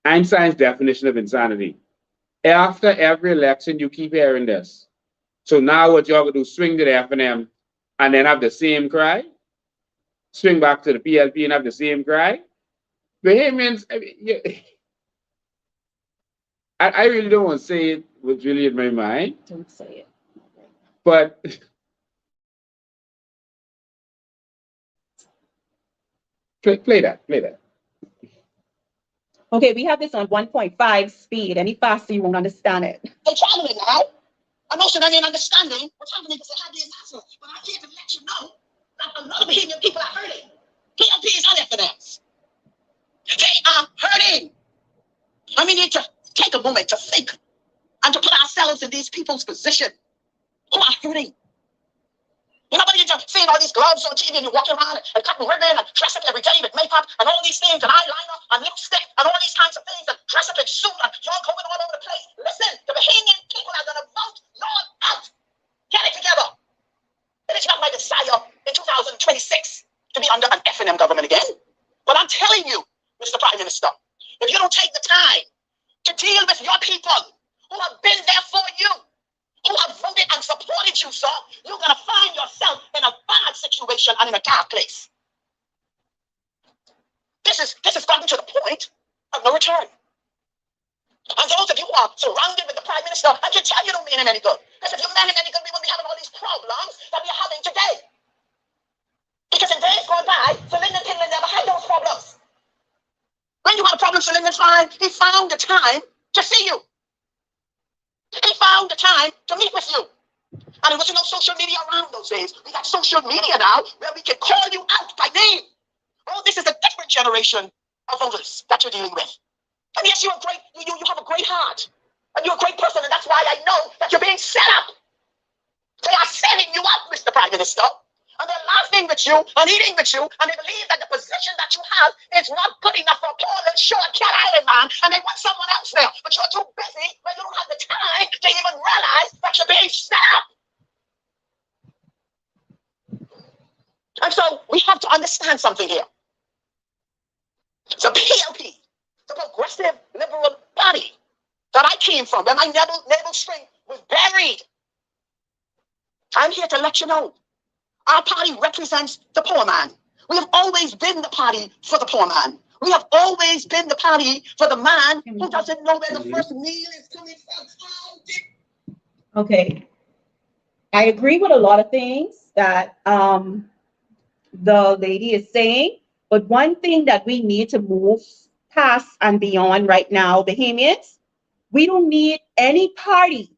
Einstein's definition of insanity. After every election, you keep hearing this. So now what y'all gonna do, swing to the F&M and then have the same cry? Swing back to the PLP and have the same cry? Bahamians, I really don't want to say it what's really in my mind. Don't say it. But play that. Okay, we have this on 1.5 speed. Any faster, you won't understand it. They're traveling now. Emotionally and understanding what's happening because they have the answer. But I can't let you know that a lot of Bahamian people are hurting. PLP is on evidence. They are hurting. And we need to take a moment to think and to put ourselves in these people's position who are hurting. You know, when you're just seeing all these gloves on TV and you're walking around and cutting ribbon and dress up every day with makeup and all these things and eyeliner and lipstick and all these kinds of things and dress up in suit and you're going all over the place. Listen, the Bahamian people are going to vote Lord out. Get it together. It is not my desire in 2026 to be under an F&M government again. But I'm telling you, Mr. Prime Minister, if you don't take the time to deal with your people who have been there for you, who have voted and supported you, sir, you're going to find yourself in a bad situation and in a dark place. This has gotten to the point of no return. And those of you who are surrounded with the Prime Minister, I can tell you don't mean him any good. Because if you meant him any good, we wouldn't be having all these problems that we're having today. Because in days gone by, Sir Lyndon Kinlan never had those problems. When you had a problem, Sir Lyndon's fine. He found the time to see you. He found the time to meet with you. And there wasn't no social media around those days. We got social media now where we can call you out by name. Oh, this is a different generation of voters that you're dealing with. And yes, you have a great heart. And you're a great person, and that's why I know that you're being set up. They are setting you up, Mr. Prime Minister. And they're laughing with you and eating with you, and they believe that the position that you have is not good enough for a poor little short cat island man, and they want someone else there. But you're too busy, but you don't have the time to even realize that you're being set up. And so we have to understand something here. The PLP, the Progressive Liberal Party that I came from, where my navel string was buried. I'm here to let you know, our party represents the poor man. We have always been the party for the poor man. We have always been the party for the man who doesn't know where the first meal is coming from. Okay. I agree with a lot of things that the lady is saying, but one thing that we need to move past and beyond right now, Bahamians, we don't need any party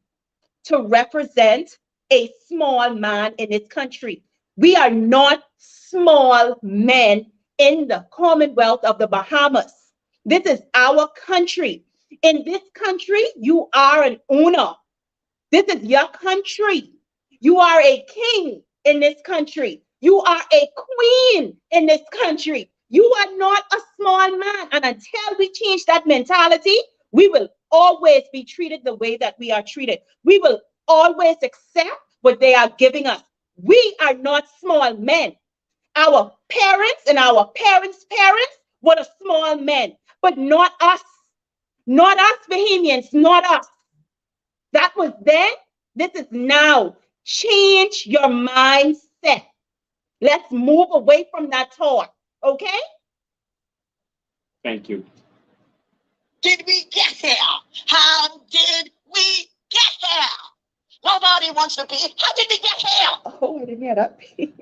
to represent a small man in this country. We are not small men in the Commonwealth of the Bahamas. This is our country. In this country, you are an owner. This is your country. You are a king in this country. You are a queen in this country. You are not a small man. And until we change that mentality, we will always be treated the way that we are treated. We will always accept what they are giving us. We are not small men. Our parents and our parents' parents were the small men, but not us. Not us, Bahamians, not us. That was then. This is now. Change your mindset. Let's move away from that thought. Okay? Thank you. Did we get here? How did we get here? Nobody wants to be. How did we get here? Oh, I didn't hear that. And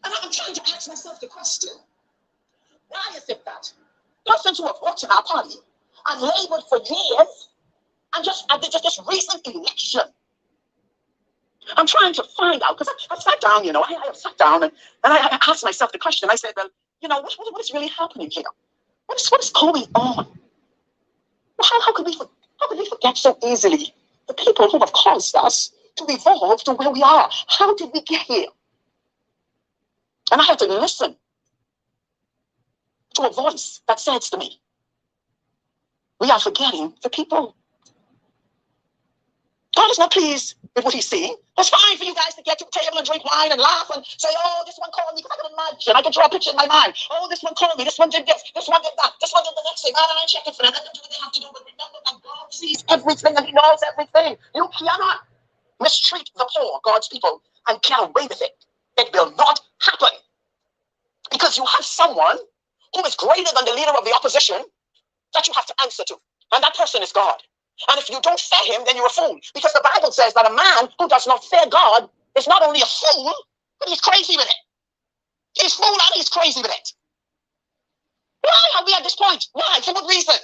I'm trying to ask myself the question. Why is it that persons who have worked in our party and labored for years and just at this recent election, I'm trying to find out, because I sat down, I sat down and I asked myself the question. I said, well, what is really happening here? What is going on? How could we forget so easily the people who have caused us to evolve to where we are? How did we get here? And I had to listen to a voice that says to me, we are forgetting the people. God is not pleased with what he's seeing. It's fine for you guys to get to the table and drink wine and laugh and say, oh, this one called me, because I can imagine. I can draw a picture in my mind. Oh, this one called me. This one did this. This one did that. This one did the next thing. I ain't checking for that. That's what they have to do. But remember that God sees everything and he knows everything. You cannot mistreat the poor, God's people, and get away with it. It will not happen. Because you have someone who is greater than the leader of the opposition that you have to answer to. And that person is God. And if you don't fear him, then you're a fool. Because the Bible says that a man who does not fear God is not only a fool, but he's crazy with it. He's fool and he's crazy with it. Why are we at this point? Why? For what reason?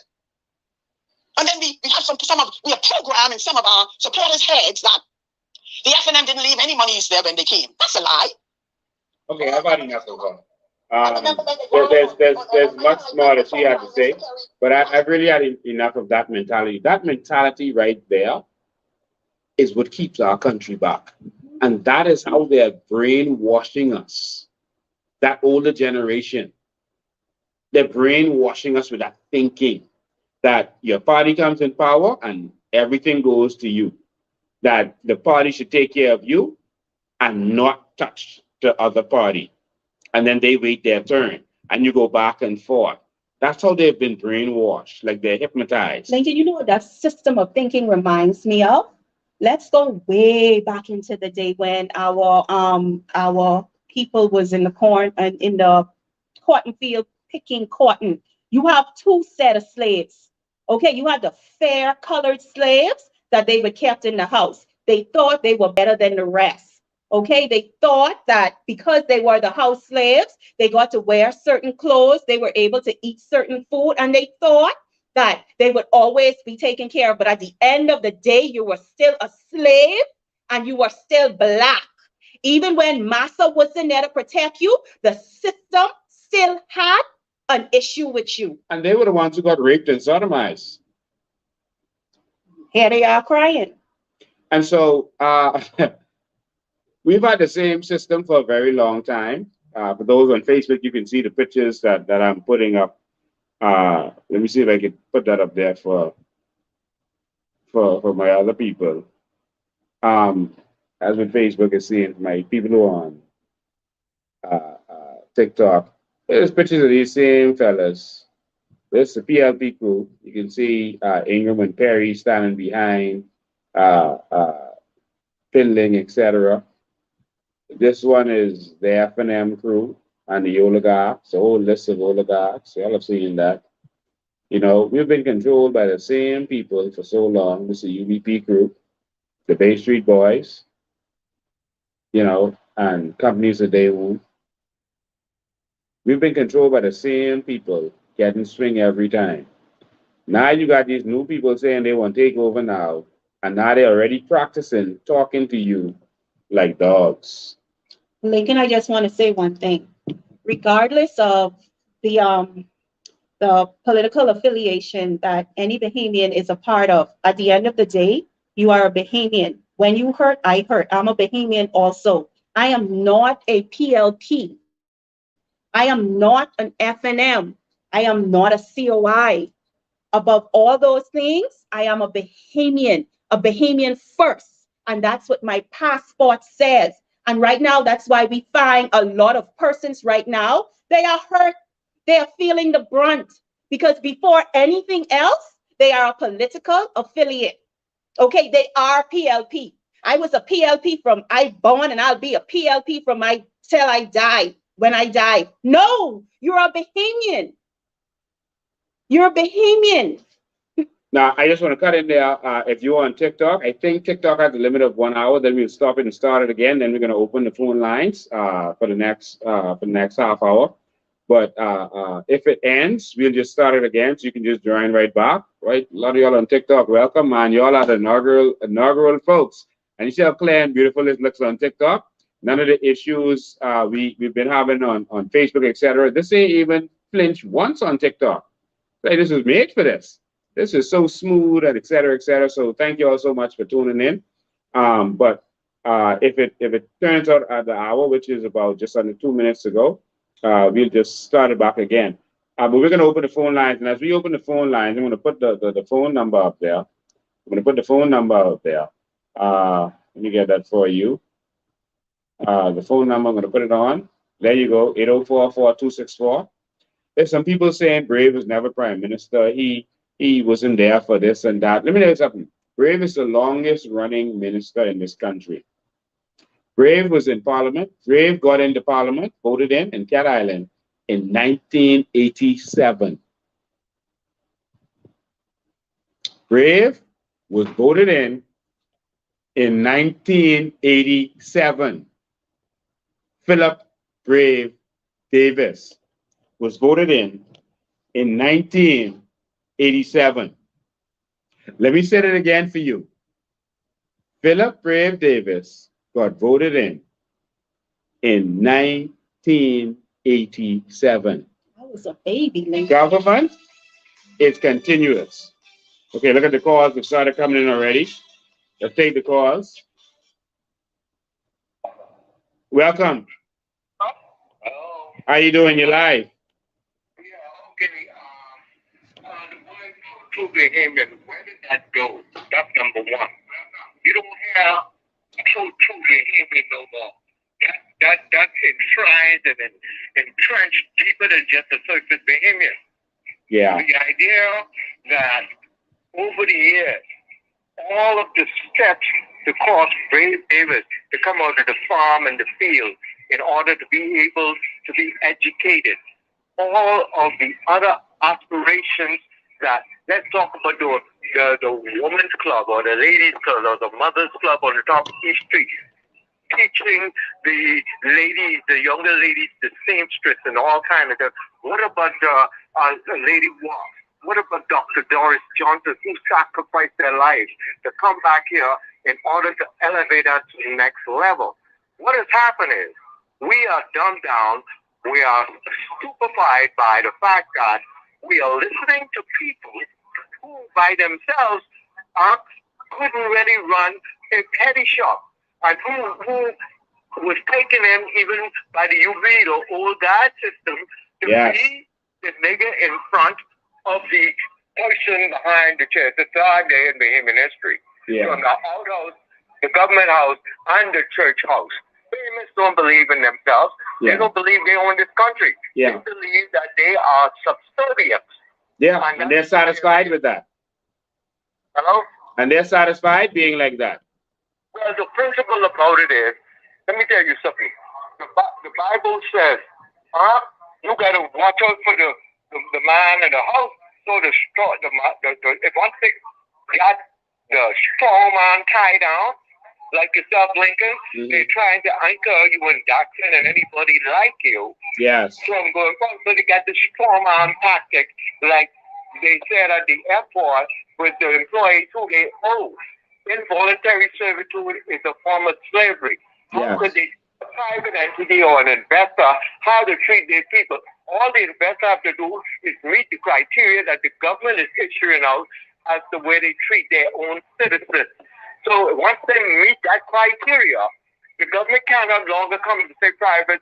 And then we have programmed in some of our supporters' heads that the FNM didn't leave any monies there when they came. That's a lie. Okay, I've had enough of that. There's much more that she had to say, but I've really had enough of that mentality. That mentality right there is what keeps our country back. And that is how they're brainwashing us. That older generation, they're brainwashing us with that thinking that your party comes in power and everything goes to you. That the party should take care of you and not touch the other party. And then they wait their turn and you go back and forth. That's how they've been brainwashed, like they're hypnotized. Lincoln, you know what that system of thinking reminds me of? Let's go way back into the day when our people was in the cotton field picking cotton. You have two set of slaves. Okay, you had the fair colored slaves that they were kept in the house. They thought they were better than the rest. Okay, they thought that because they were the house slaves, they got to wear certain clothes, they were able to eat certain food, and they thought that they would always be taken care of. But at the end of the day, you were still a slave and you were still black. Even when massa wasn't there to protect you, the system still had an issue with you. And they were the ones who got raped and sodomized. Here they are crying. And so we've had the same system for a very long time. For those on Facebook, you can see the pictures that I'm putting up. Let me see if I can put that up there for my other people. Um, as with Facebook is seeing my people who are on TikTok. There's pictures of these same fellas. This is the PLP crew. You can see Ingram and Perry standing behind, Finling, etc. This one is the F&M crew and the oligarchs, a whole list of oligarchs. Y'all have seen that. You know, we've been controlled by the same people for so long. This is the UBP crew, the Bay Street Boys, you know, and companies that they own. We've been controlled by the same people, getting swing every time. Now you got these new people saying they want to take over now, and now they're already practicing talking to you like dogs. Lincoln, I just want to say one thing. Regardless of the political affiliation that any Bahamian is a part of, at the end of the day, you are a Bahamian. When you hurt, I hurt. I'm a Bahamian also. I am not a PLP. I am not an FNM. I am not a COI. Above all those things, I am a Bahamian first. And that's what my passport says. And right now, that's why we find a lot of persons right now, they are hurt. They are feeling the brunt because before anything else, they are a political affiliate. Okay, they are PLP. I was a PLP from I born and I'll be a PLP from I till I die. When I die. No, you're a Bahamian. You're a Bahamian. Now, I just want to cut in there. If you're on TikTok, I think TikTok has a limit of 1 hour. Then we'll stop it and start it again. Then we're going to open the phone lines for the next half hour. But if it ends, we'll just start it again, so you can just join right back. Right, a lot of y'all on TikTok, welcome, man. Y'all are the inaugural folks, and you see how clear and beautiful it looks on TikTok. None of the issues we've been having on Facebook, etc. This ain't even flinch once on TikTok. Hey, this was made for this. This is so smooth and et cetera, et cetera. So thank you all so much for tuning in. But if it turns out at the hour, which is about just under 2 minutes ago, we'll just start it back again. But we're going to open the phone lines. And as we open the phone lines, I'm going to put the phone number up there. I'm going to put the phone number up there. Let me get that for you. The phone number, I'm going to put it on. There you go, 804-4264. There's some people saying Brave was never prime minister. He wasn't there for this and that. Let me tell you something. Brave is the longest running minister in this country. Brave was in Parliament. Brave got into Parliament, voted in Cat Island in 1987. Brave was voted in 1987. Philip Brave Davis was voted in 1987. Let me say it again for you. Philip Brave Davis got voted in 1987. I was a baby, Lincoln. Government is continuous. Okay, look at the calls that started coming in already. Let's take the calls. Welcome. Hello. How you doing? You're live. Yeah, okay. The word true behavior, where did that go? That's number one. You don't have true behavior no more. That's enshrined and entrenched deeper than just the surface behavior. Yeah. The idea that over the years, all of the steps to cause Brave Davis to come out of the farm and the field in order to be able to be educated, all of the other aspirations that, let's talk about the women's club or the ladies' club or the mothers' club on the top of each street, teaching the ladies, the younger ladies, the seamstress and all kinds of stuff. What about Lady Walk? What about Dr. Doris Johnson, who sacrificed their lives to come back here in order to elevate us to the next level? What has happened is we are dumbed down. We are stupefied by the fact that we are listening to people who by themselves aren't couldn't really run a petty shop. And who was taking him even by the UV, the old guard system, to be the nigger in front of the person behind the chair. It's a hard day in Bahamian history. From the outhouse, the government house, and the church house. Bahamians don't believe in themselves. They don't believe they own this country. They believe that they are subservient. And they're satisfied with that. Hello? And they're satisfied being like that. Well, the principle about it is, let me tell you something. The Bible says, you got to watch out for the man in the house. So if once they got the strong man tied down, like yourself, Lincoln, they're trying to anchor you in doctrine and anybody like you. Yes. So I'm going, so they got the strong man tactic, like they said at the airport with the employees who they owe. Involuntary servitude is a form of slavery. How could they, a private entity or an investor, how to treat their people? All the investor have to do is meet the criteria that the government is issuing out as the way they treat their own citizens. So once they meet that criteria, the government cannot longer come and say private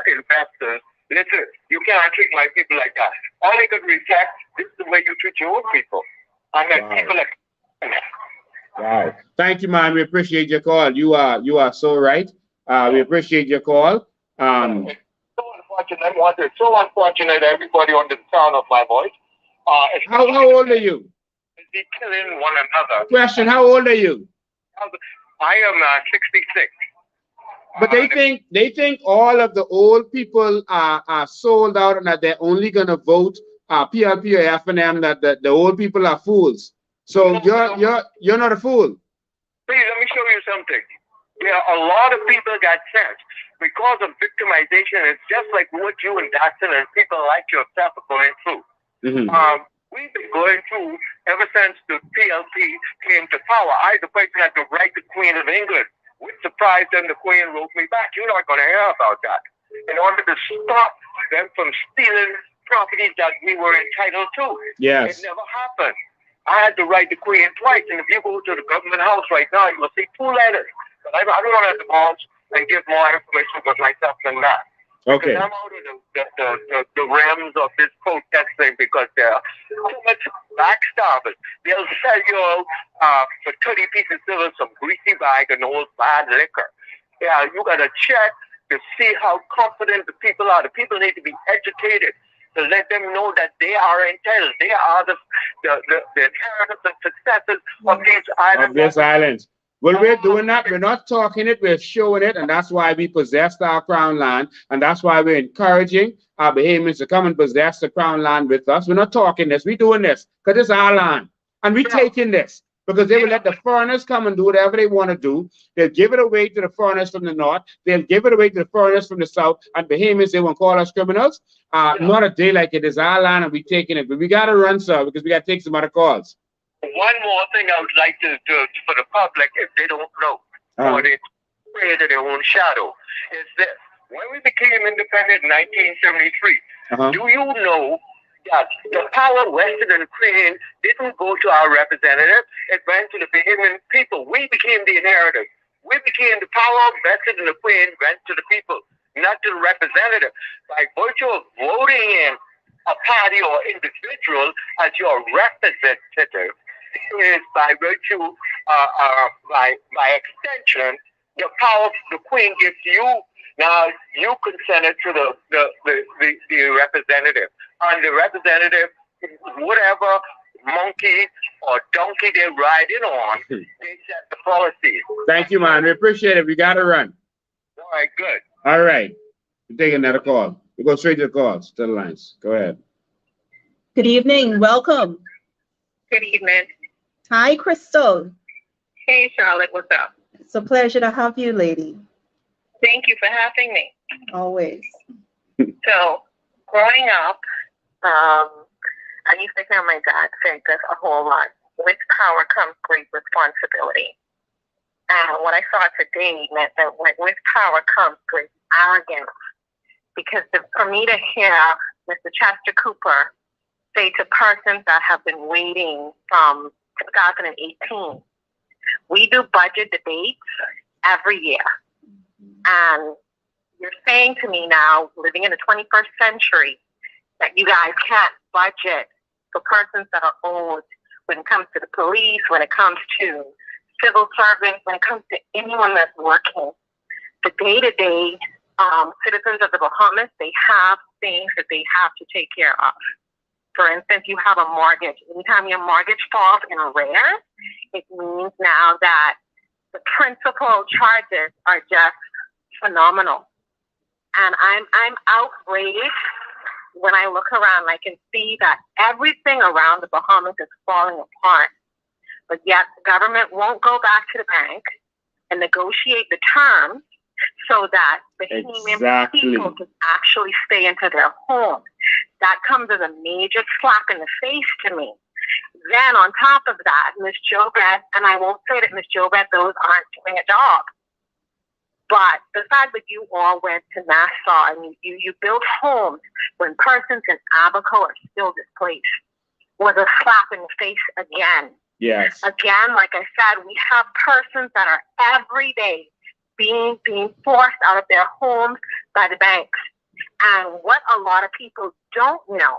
investors, listen, you cannot treat my people like that. All they could reflect, this is the way you treat your own people. And then people like wow. Thank you, man. We appreciate your call. You are so right. We appreciate your call. It's so unfortunate. It's so unfortunate everybody on the sound of my voice. How old are you? They're killing one another. Question, how old are you? I am 66. But they think all of the old people are sold out and that they're only gonna vote PLP or FNM, that the old people are fools. So you're not a fool. Please let me show you something. There are a lot of people got sent because of victimization. It's just like what you and Dotson and people like yourself are going through. We've been going through ever since the PLP came to power. I, the person, had to write the Queen of England. With surprise, then the Queen wrote me back. You're not going to hear about that. In order to stop them from stealing properties that we were entitled to. Yes. It never happened. I had to write the Queen twice. And if you go to the government house right now, you will see 2 letters. But I don't want to divulge and give more information about myself than that. Okay. Because I'm out of the realms of this protesting because there are too much backstabbers. They'll sell you for 30 pieces of silver some greasy bag and old bad liquor. Yeah, you got to check to see how confident the people are. The people need to be educated to let them know that they are entitled. They are the inheritors and successors of these islands. Of this islands. Well, we're doing that. We're not talking it. We're showing it. And that's why we possessed our crown land. And that's why we're encouraging our Bahamians to come and possess the crown land with us. We're not talking this. We're doing this because it's our land. And we're taking this because they will let the foreigners come and do whatever they want to do. They'll give it away to the foreigners from the north. They'll give it away to the foreigners from the south. And Bahamians, they won't call us criminals. Not a day like it is our land and we're taking it. But we got to run, sir, because we got to take some other calls. One more thing I would like to do for the public, if they don't know, or they're afraid of their own shadow, is this. When we became independent in 1973, do you know that the power vested in the Queen didn't go to our representative, it went to the Bahamian people. We became the inheritors. We became the power vested in the Queen went to the people, not to the representative. By virtue of voting in a party or individual as your representative, is by virtue, by extension, the power the Queen gives you. Now you can send it to the representative, and the representative, whatever monkey or donkey they're riding on, they set the policy. Thank you, man. We appreciate it. We got to run. All right, good. All right. We're taking another call. We go straight to the calls, to the lines. Go ahead. Good evening. Welcome. Good evening. Hi, Crystal. Hey, Charlotte. What's up? It's a pleasure to have you, lady. Thank you for having me. Always. So, growing up, I used to hear my dad say this a whole lot. With power comes great responsibility. And what I saw today meant that with power comes great arrogance. Because for me to hear Mr. Chester Cooper say to persons that have been waiting from 2018. We do budget debates every year. And you're saying to me now, living in the 21st century, that you guys can't budget for persons that are old when it comes to the police, when it comes to civil servants, when it comes to anyone that's working. The day-to-day citizens of the Bahamas, they have things that they have to take care of. For instance, you have a mortgage. Anytime your mortgage falls in arrears, it means now that the principal charges are just phenomenal. And I'm outraged when I look around. I can see that everything around the Bahamas is falling apart. But yet the government won't go back to the bank and negotiate the terms so that the human people can actually stay into their homes. That comes as a major slap in the face to me. Then on top of that, Ms. Jobeth, and I won't say that Ms. Jobeth, those aren't doing a job, but the fact that you all went to Nassau and you built homes when persons in Abaco are still displaced was a slap in the face again. Yes. Again, like I said, we have persons that are every day being forced out of their homes by the banks. And what a lot of people don't know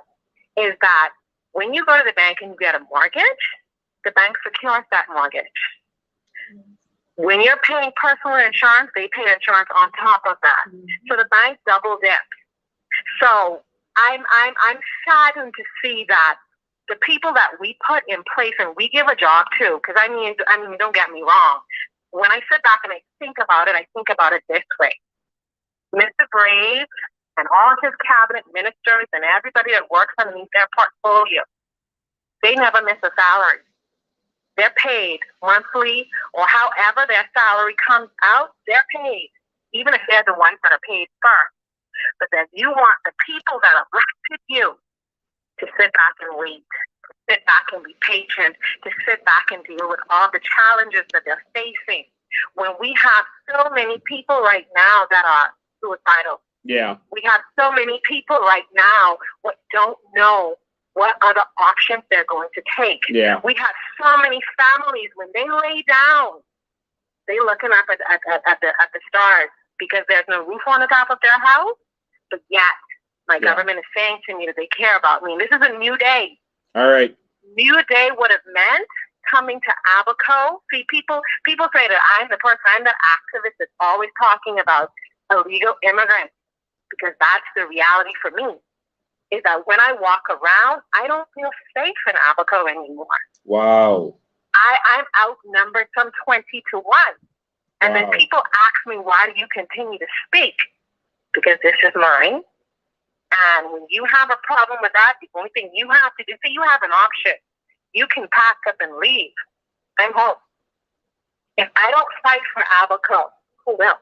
is that when you go to the bank and you get a mortgage, the bank secures that mortgage. When you're paying personal insurance, they pay insurance on top of that. So the bank double dips. So I'm saddened to see that the people that we put in place and we give a job to, because I mean, don't get me wrong. When I sit back and I think about it this way. Mr. Brave and all his cabinet ministers and everybody that works underneath their portfolio, they never miss a salary. They're paid monthly or however their salary comes out, they're paid, even if they're the ones that are paid first. But then you want the people that elected you to sit back and wait, to sit back and be patient, to sit back and deal with all the challenges that they're facing. When we have so many people right now that are suicidal. Yeah. We have so many people right now who don't know what other options they're going to take. Yeah. We have so many families when they lay down, they're looking up at the stars because there's no roof on the top of their house. But yet, my government is saying to me that they care about me. And this is a new day. All right. New day would have meant coming to Abaco. See, people say that I'm the activist that's always talking about illegal immigrants, because that's the reality for me, is that when I walk around, I don't feel safe in Abaco anymore. Wow. I'm outnumbered some 20 to 1. And then people ask me, why do you continue to speak? Because this is mine. And when you have a problem with that, the only thing you have to do, see, you have an option. You can pack up and leave. I'm home. If I don't fight for Abaco, who will?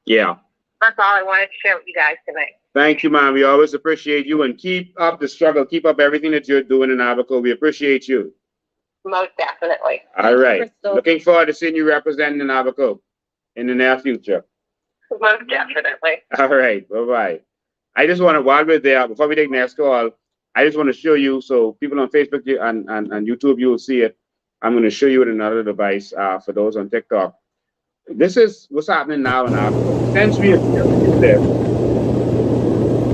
Yeah. That's all I wanted to share with you guys tonight. Thank you, ma'am. We always appreciate you, and keep up the struggle. Keep up everything that you're doing in Abaco. We appreciate you. Most definitely. All right. Looking forward to seeing you representing in Abaco in the near future. Most definitely. All right. Bye-bye. I just want to, while we're there, before we take next call, I just want to show you, so people on Facebook and YouTube, you will see it. I'm going to show you with another device for those on TikTok. This is what's happening now in Abaco. Since we have this,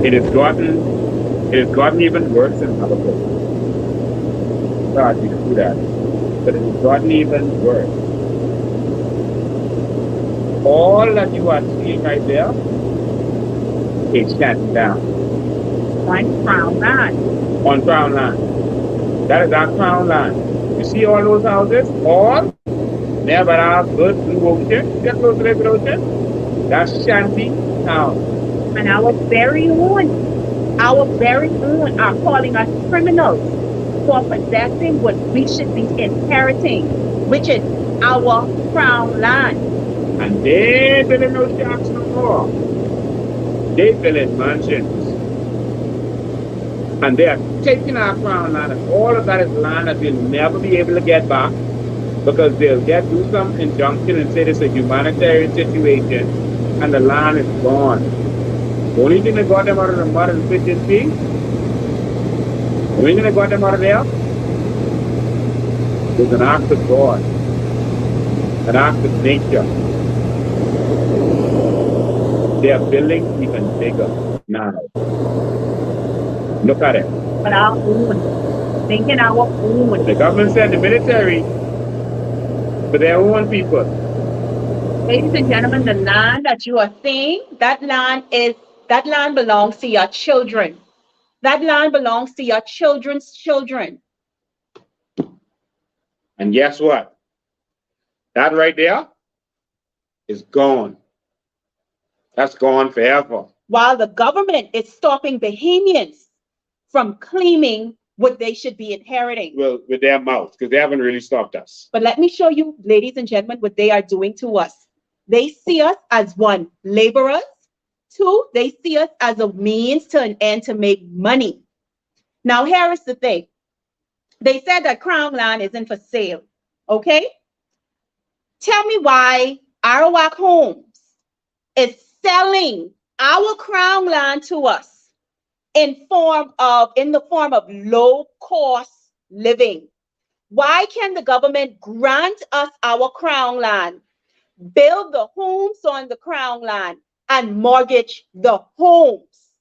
it has gotten even worse in Abaco. God, you can do that. But it has gotten even worse. All that you are seeing right there is shut down. On Crown Land. On Crown Land. That is our Crown Land. You see all those houses? All there but our good blue ocean. Get close to the blue ocean. That's Shanty Town. And our very own are calling us criminals for possessing what we should be inheriting, which is our Crown Land. And they building no shacks no more. They building mansions. And they are taking our Crown Land, and all of that is land that we'll never be able to get back, because they'll do some injunction and say this is a humanitarian situation, and the land is gone. The only thing that got them out of the mud and fish and sea, the only thing that got them out of there There's an act of God, an act of nature. They are building even bigger now. Look at it. But our own, thinking our own. The government sent the military for their own people. Ladies and gentlemen, the land that you are seeing, that land belongs to your children. That land belongs to your children's children. And guess what? That right there is gone. That's gone forever. While the government is stopping Bahamians from claiming what they should be inheriting. Well, with their mouth, because they haven't really stopped us. But let me show you, ladies and gentlemen, what they are doing to us. They see us as one, laborers. Two, they see us as a means to an end to make money. Now, here is the thing. They said that Crown land isn't for sale, okay? Tell me why Arawak Homes is selling our Crown land to us in the form of low cost living. Why can the government grant us our Crown land, build the homes on the Crown land, and mortgage the homes?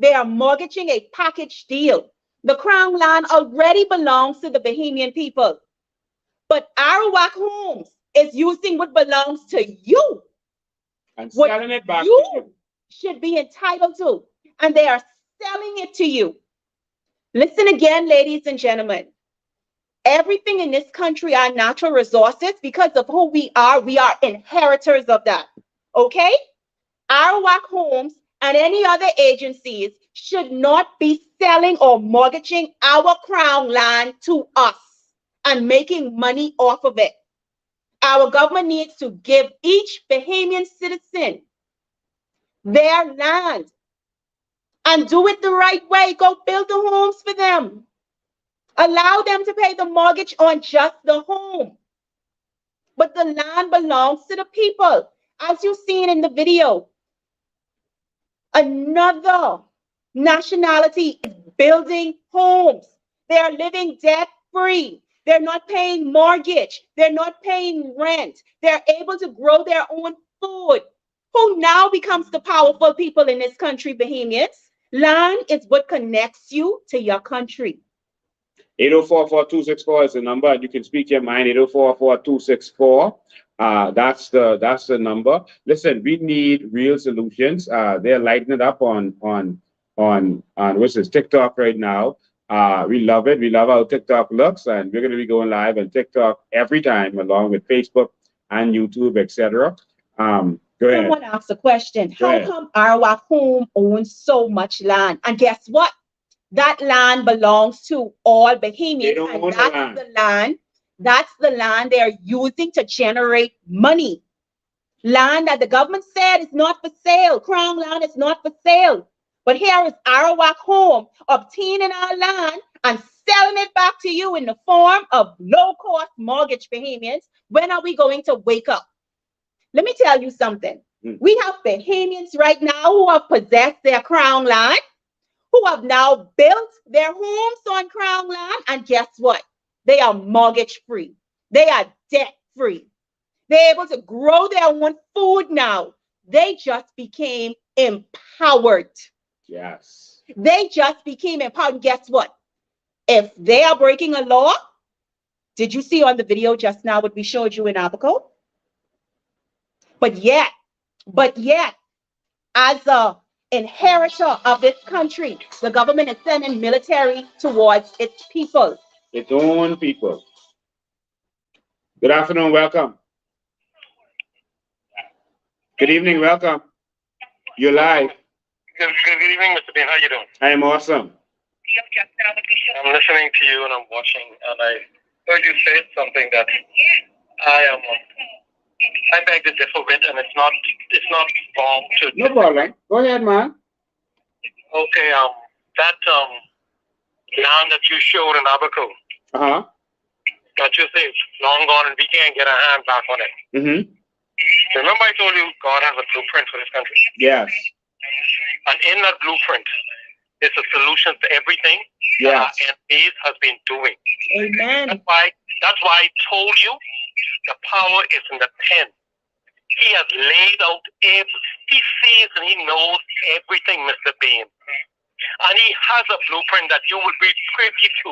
They are mortgaging a package deal. The Crown land already belongs to the Bahamian people. But Arawak Homes is using what belongs to you. And selling it back to you you. should be entitled to. And they are selling it to you. Listen again, ladies and gentlemen. Everything in this country are natural resources. Because of who we are inheritors of that. Okay? Arawak Homes and any other agencies should not be selling or mortgaging our Crown land to us and making money off of it. Our government needs to give each Bahamian citizen their land and do it the right way. Go build the homes for them. Allow them to pay the mortgage on just the home. But the land belongs to the people. As you've seen in the video, another nationality is building homes. They are living debt-free. They're not paying mortgage. They're not paying rent. They're able to grow their own food. Who now becomes the powerful people in this country, Bahamians? Land is what connects you to your country. 804-4264 is the number. You can speak your mind. 804-4264. That's the number. Listen, we need real solutions. They're lighting it up on what's this, TikTok right now. We love it. We love how TikTok looks, and we're going to be going live on TikTok every time, along with Facebook and YouTube, etc. Go ahead. Someone asked a question. How come Arawak Home owns so much land? And guess what? That land belongs to all Bahamians, and that's the land they're using to generate money. Land that the government said is not for sale. Crown land is not for sale. But here is Arawak Home obtaining our land and selling it back to you in the form of low-cost mortgage, Bahamians. When are we going to wake up? Let me tell you something. We have Bahamians right now who have possessed their Crown land, who have now built their homes on Crown land, and guess what? They are mortgage free. They are debt free. They're able to grow their own food now. They just became empowered. Yes. They just became empowered. And guess what? If they are breaking a law, did you see on the video just now what we showed you in Abaco? But yet, as a inheritor of this country, the government is sending military towards its people. Its own people. Good afternoon, welcome. Good evening, welcome. You're live. Good evening, Mr. Bean. How you doing? I am awesome. I'm listening to you and I'm watching, and I heard you say something that I beg to differ with, and it's not wrong to. No problem. Go ahead, man. Okay, that land that you showed in Abaco, that you say it's long gone and we can't get our hand back on it. Mm-hmm. Remember I told you God has a blueprint for this country? Yes. And in that blueprint is a solution to everything that our MPs has been doing. Amen. That's why I told you the power is in the pen. He has laid out he sees and he knows everything, Mr. Bain. And he has a blueprint that you will be privy to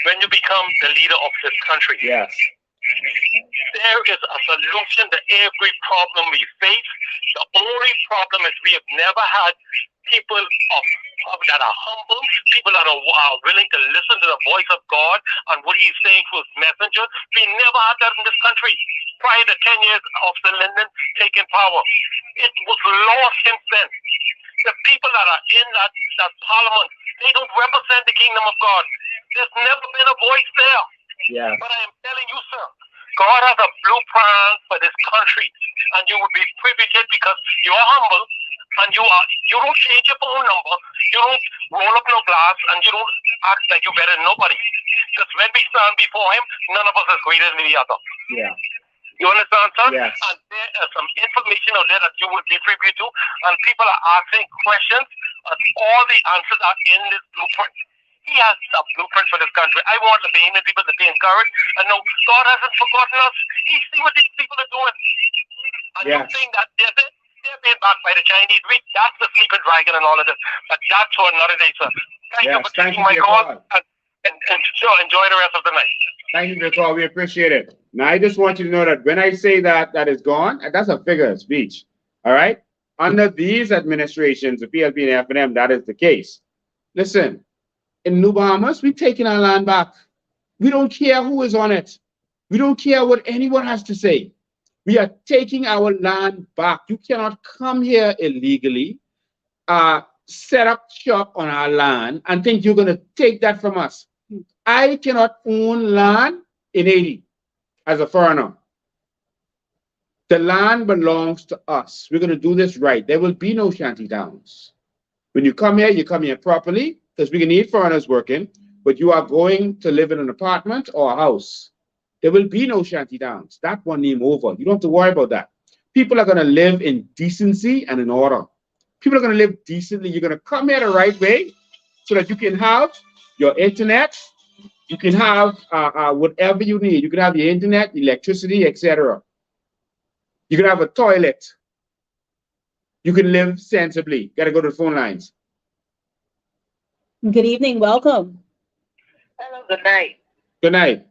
when you become the leader of this country. Yes. There is a solution to every problem we face. The only problem is we have never had people that are humble, people that are willing to listen to the voice of God and what he's saying to his messenger. We never had that in this country prior to 10 years of Sir Lyndon taking power. It was lost since then. The people that are in that parliament, they don't represent the kingdom of God. There's never been a voice there. Yeah. But I am telling you, sir, God has a blueprint for this country, and you will be privileged because you are humble, and you don't change your phone number, you don't roll up no glass, and you don't act like you're better than nobody. Because when we stand before him, none of us is greater than the other. Yeah. You understand, sir? Yes. And there is some information out there that you will be privy to, and people are asking questions, and all the answers are in this blueprint. He has a blueprint for this country. I want the Bahamian people to be encouraged and know God hasn't forgotten us. He sees what these people are doing. And you think that they're being backed by the Chinese. That's the sleeping dragon and all of this. But that's for another day, sir. Thank you for taking my call. And sure, enjoy the rest of the night. Thank you for the call. We appreciate it. Now, I just want you to know that when I say that is gone, that's a figure of speech. All right? Under these administrations, the PLP and F&M, that is the case. Listen, in New Bahamas, we're taking our land back. We don't care who is on it. We don't care what anyone has to say. We are taking our land back. You cannot come here illegally, set up shop on our land and think you're going to take that from us. I cannot own land in Haiti as a foreigner. The land belongs to us. We're going to do this right. There will be no shanty towns. When you come here properly, because we can need foreigners working, but you are going to live in an apartment or a house. There will be no shanty towns. That one name over. You don't have to worry about that. People are going to live in decency and in order. People are going to live decently. You're going to come here the right way so that you can have your internet. You can have whatever you need. You can have your internet, electricity, etc. You can have a toilet. You can live sensibly. Got to go to the phone lines. Good evening. Welcome. Hello, good night. Good night.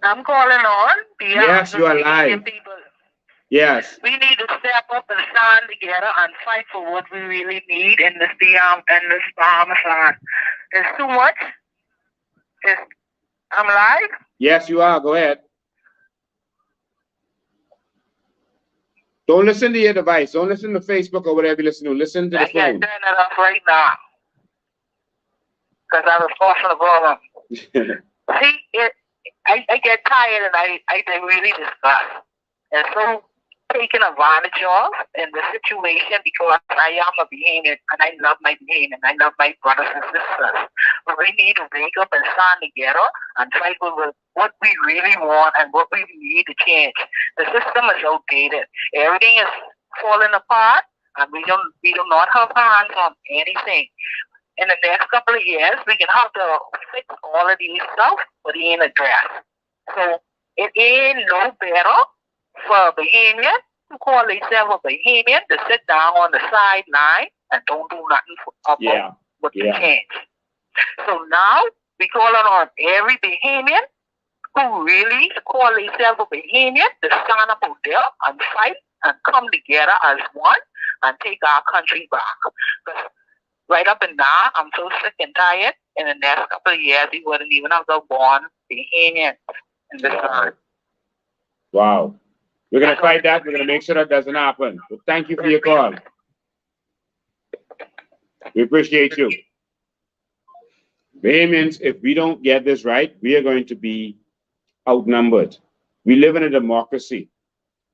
I'm calling on Yes, you are live. People. Yes. We need to step up and stand together and fight for what we really need in this Bahamas land. There's too much. I'm live? Yes, you are. Go ahead. Don't listen to your device. Don't listen to Facebook or whatever you listen to. Listen to the phone. I can turn it off right now. Because I was forcing the problem. See, I get tired and I really disgust. And so taken advantage of in the situation because I am a Bahamian and I love my Bahamian and I love my brothers and sisters. But we need to wake up and stand together and fight over what we really want and what we need to change. The system is outdated. Everything is falling apart and we do not have hands on anything. In the next couple of years, we can have to fix all of these stuff, but it ain't addressed. So it ain't no better for a Bahamian to call themselves a Bahamian to sit down on the sideline and don't do nothing about what to change. So now we calling on every Bahamian who really call themselves a Bahamian to stand up out there and fight and come together as one and take our country back. Because right up and down, I'm so sick and tired. In the next couple of years, we wouldn't even have the born Bahamian in this land. Wow. We're going to fight that. We're going to make sure that doesn't happen. But thank you for your call. We appreciate you. Bahamians, if we don't get this right, we are going to be outnumbered. We live in a democracy.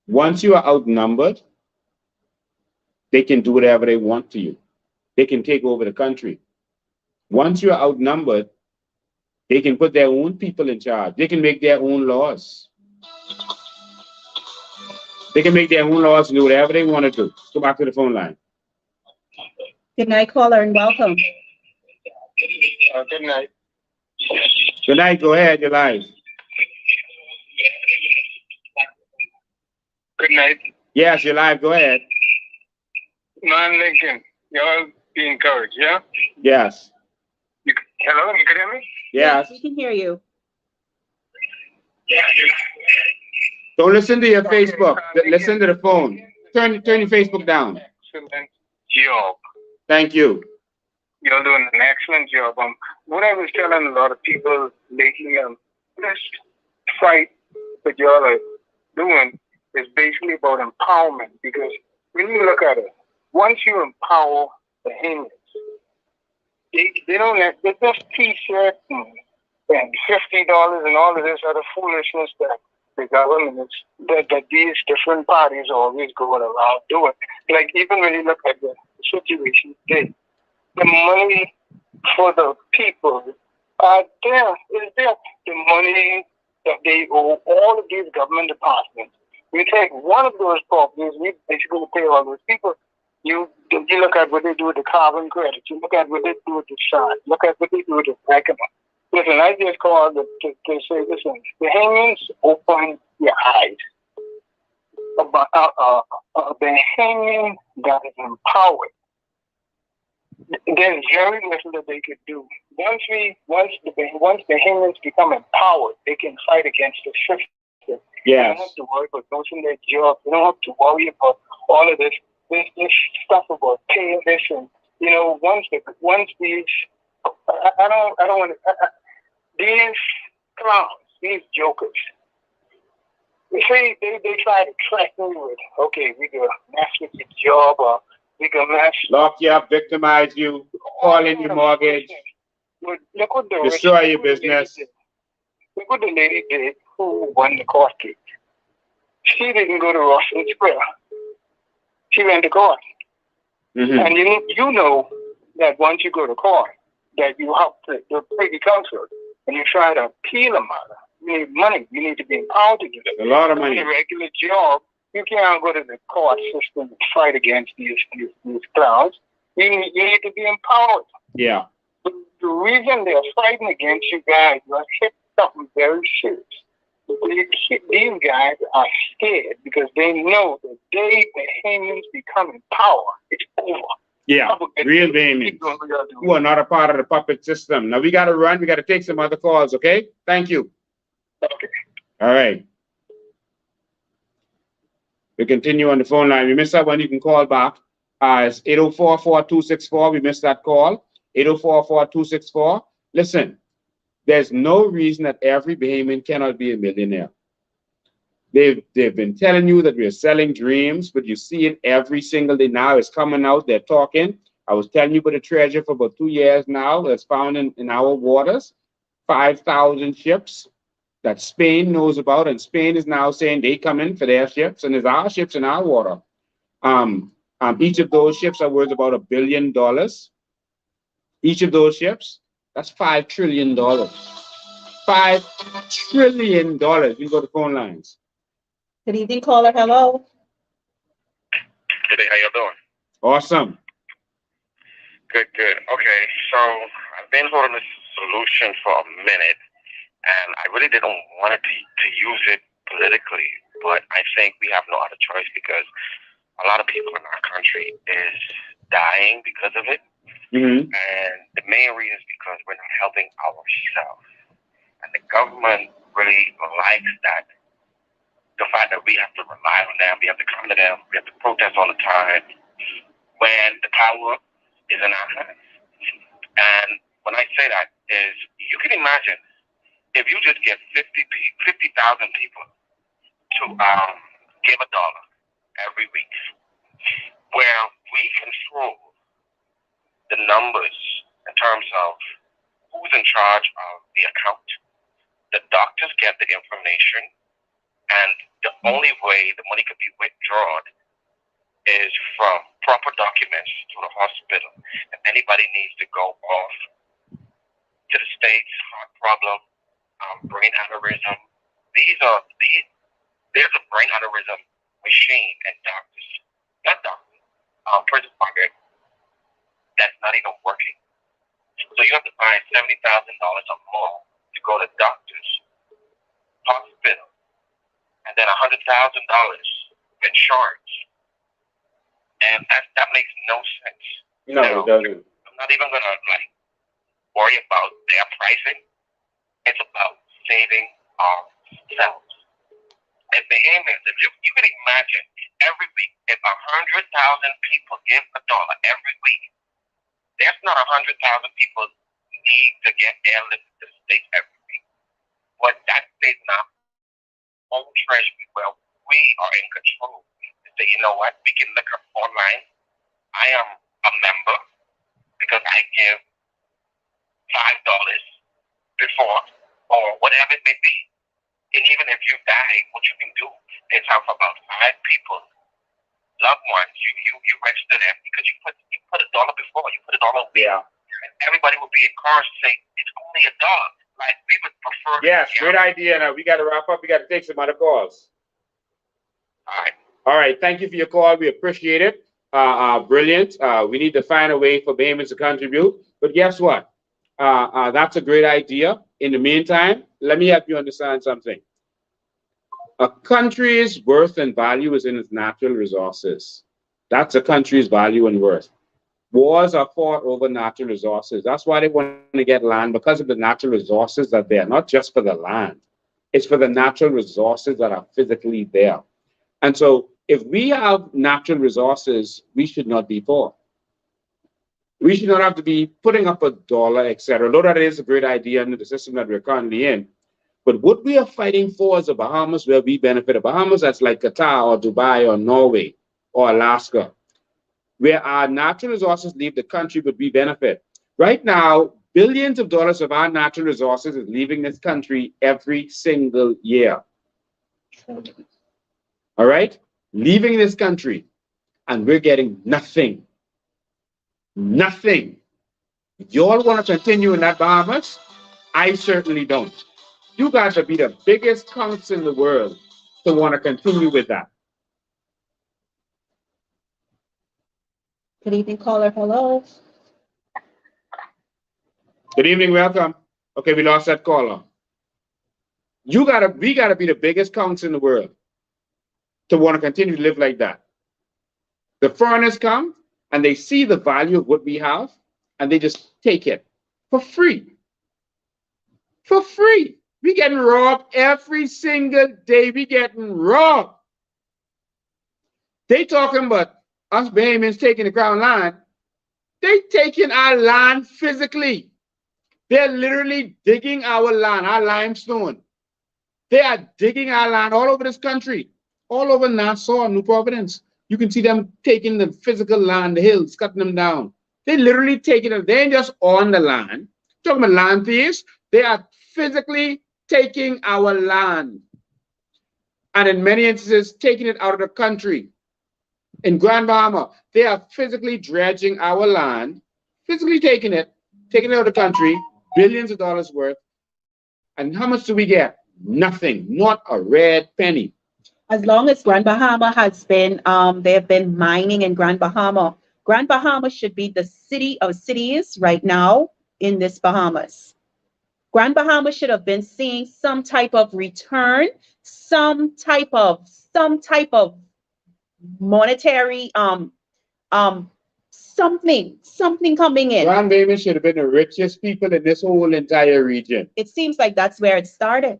Once you are outnumbered, they can do whatever they want to you. They can take over the country. Once you are outnumbered, they can put their own people in charge. They can make their own laws. They can make their own laws and do whatever they want to do. Go back to the phone line. Good night, caller, and welcome. Good night. Good night. Go ahead. You're live. Good night. Yes, you're live. Go ahead. Man Lincoln, y'all be encouraged, yeah? Yes. Hello, you can hear me? Yes. We can hear you. Don't listen to your Okay, Facebook. Listen to the phone. Turn your Facebook down. Excellent job. Thank you. You're doing an excellent job. What I was telling a lot of people lately, this fight that y'all are doing is basically about empowerment, because when you look at it, once you empower the Hindus, they don't have, they just t-shirt and $50 and all of this other foolishness that the government is, that these different parties are always going around doing. Like even when you look at the situation today, the money for the people are there. Is there the money that they owe all of these government departments? You take one of those properties, we basically pay all those people. You look at what they do with the carbon credit. You look at what they do with the shot. Look at what they do with the economy. Listen, I just called to say, listen, the Bahamians open your eyes. About the Bahamian that is empowered. There's very little that they could do. Once the Bahamians become empowered, they can fight against the system. Yes. They don't have to worry about losing their job. They don't have to worry about all of this stuff about paying this, and once these I don't want to these clowns, these jokers. They say they try to track me with, okay, we can mess with your job, or we can mess, Lock you up, victimize you, call in your mortgage, but look what destroy your business. Look what the lady did who won the court case. She didn't go to Russell Square. She went to court. Mm-hmm. And you know that once you go to court, that you have the Privy Council, and you try to appeal a matter. You need money. You need to be empowered to do that. A lot of money. In a regular job, you can't go to the court system and fight against these clowns. You need to be empowered. Yeah. The reason they're fighting against you guys, you hit something very serious. These guys are scared because they know that the Bahamians become in power, it's over. Yeah, real Bahamians who are not a part of the puppet system. Now we got to run. We got to take some other calls, okay? Thank you. Okay. All right. We continue on the phone line. We missed that one. You can call back. It's 804-4264. We missed that call. 804-4264. Listen, there's no reason that every Bahamian cannot be a millionaire. They've been telling you that we're selling dreams, but you see it every single day now. It's coming out. They're talking. I was telling you about the treasure for about 2 years now that's found in our waters. 5,000 ships that Spain knows about, and Spain is now saying they come in for their ships, and it's our ships in our water. Each of those ships are worth about $1 billion. Each of those ships, that's $5 trillion. $5 trillion. We go to phone lines. Good evening, caller. Hello. Hey, how you doing? Awesome. Good. Okay, so I've been holding this solution for a minute, and I really didn't want to use it politically, but I think we have no other choice because a lot of people in our country is dying because of it, and the main reason is because we're not helping ourselves, and the government really likes that. The fact that we have to rely on them, we have to come to them, we have to protest all the time when the power is in our hands. And when I say that is, you can imagine if you just get 50,000 people to give $1 every week, where we control the numbers in terms of who's in charge of the account. The doctors get the information, and the only way the money can be withdrawn is from proper documents to the hospital. If anybody needs to go off to the States, heart problem, brain aneurysm, there's a brain aneurysm machine and doctors, not doctors, prison pocket, that's not even working. So you have to buy $70,000 or more to go to doctors, hospital, and then $100,000 insurance. And that makes no sense. No, it doesn't. I'm not even gonna worry about their pricing. It's about saving ourselves. And the aim is, if you can imagine, every week, if 100,000 people give $1 every week, there's not 100,000 people need to get airlift to the state every week. But that is not own treasury. Well, we are in control. Say, you know what, we can look up online. I am a member because I give $5 before, or whatever it may be. And even if you die, what you can do is have about 5 people, loved ones, you register them because you put $1 before, you put $1 away. Yeah. And everybody will be encouraged to say, it's only $1. Like, we would prefer. Yes, great idea. Now, we got to wrap up. We got to take some other calls. All right. All right. Thank you for your call. We appreciate it. Brilliant. We need to find a way for Bahamians to contribute. But guess what? That's a great idea. In the meantime, let me help you understand something. A country's worth and value is in its natural resources. That's a country's value and worth. Wars are fought over natural resources. That's why they want to get land, because of the natural resources that are there, not just for the land. It's for the natural resources that are physically there. And so if we have natural resources, we should not be poor. We should not have to be putting up $1, etc. Although that is a great idea under the system that we're currently in. But what we are fighting for is the Bahamas, where we benefit. The Bahamas, that's like Qatar or Dubai or Norway or Alaska, where our natural resources leave the country, but we benefit. Right now, billions of dollars of our natural resources is leaving this country every single year. All right? Leaving this country, and we're getting nothing. Nothing. Y'all want to continue in that Bahamas? I certainly don't. You guys will be the biggest cunts in the world to want to continue with that. Good evening, caller. Hello. Good evening, welcome. Okay, we lost that caller. We gotta be the biggest cunts in the world to want to continue to live like that. The foreigners come and they see the value of what we have, and they just take it for free. For free. We getting robbed every single day. We getting robbed. They talking about us Bahamians taking the crown land. They taking our land physically. They're literally digging our land, our limestone. They are digging our land all over this country, all over Nassau, New Providence. You can see them taking the physical land, the hills, cutting them down. They literally taking it. They ain't just on the land. Talking about land thieves. They are physically taking our land. And in many instances, taking it out of the country. In Grand Bahama, they are physically dredging our land, physically taking it out of the country, billions of dollars worth. And how much do we get? Nothing, not a red penny. As long as Grand Bahama has been, they have been mining in Grand Bahama. Grand Bahama should be the city of cities right now in this Bahamas. Grand Bahama should have been seeing some type of return, some type of monetary, something coming in. Grand Bahama should have been the richest people in this whole entire region. It seems like that's where it started.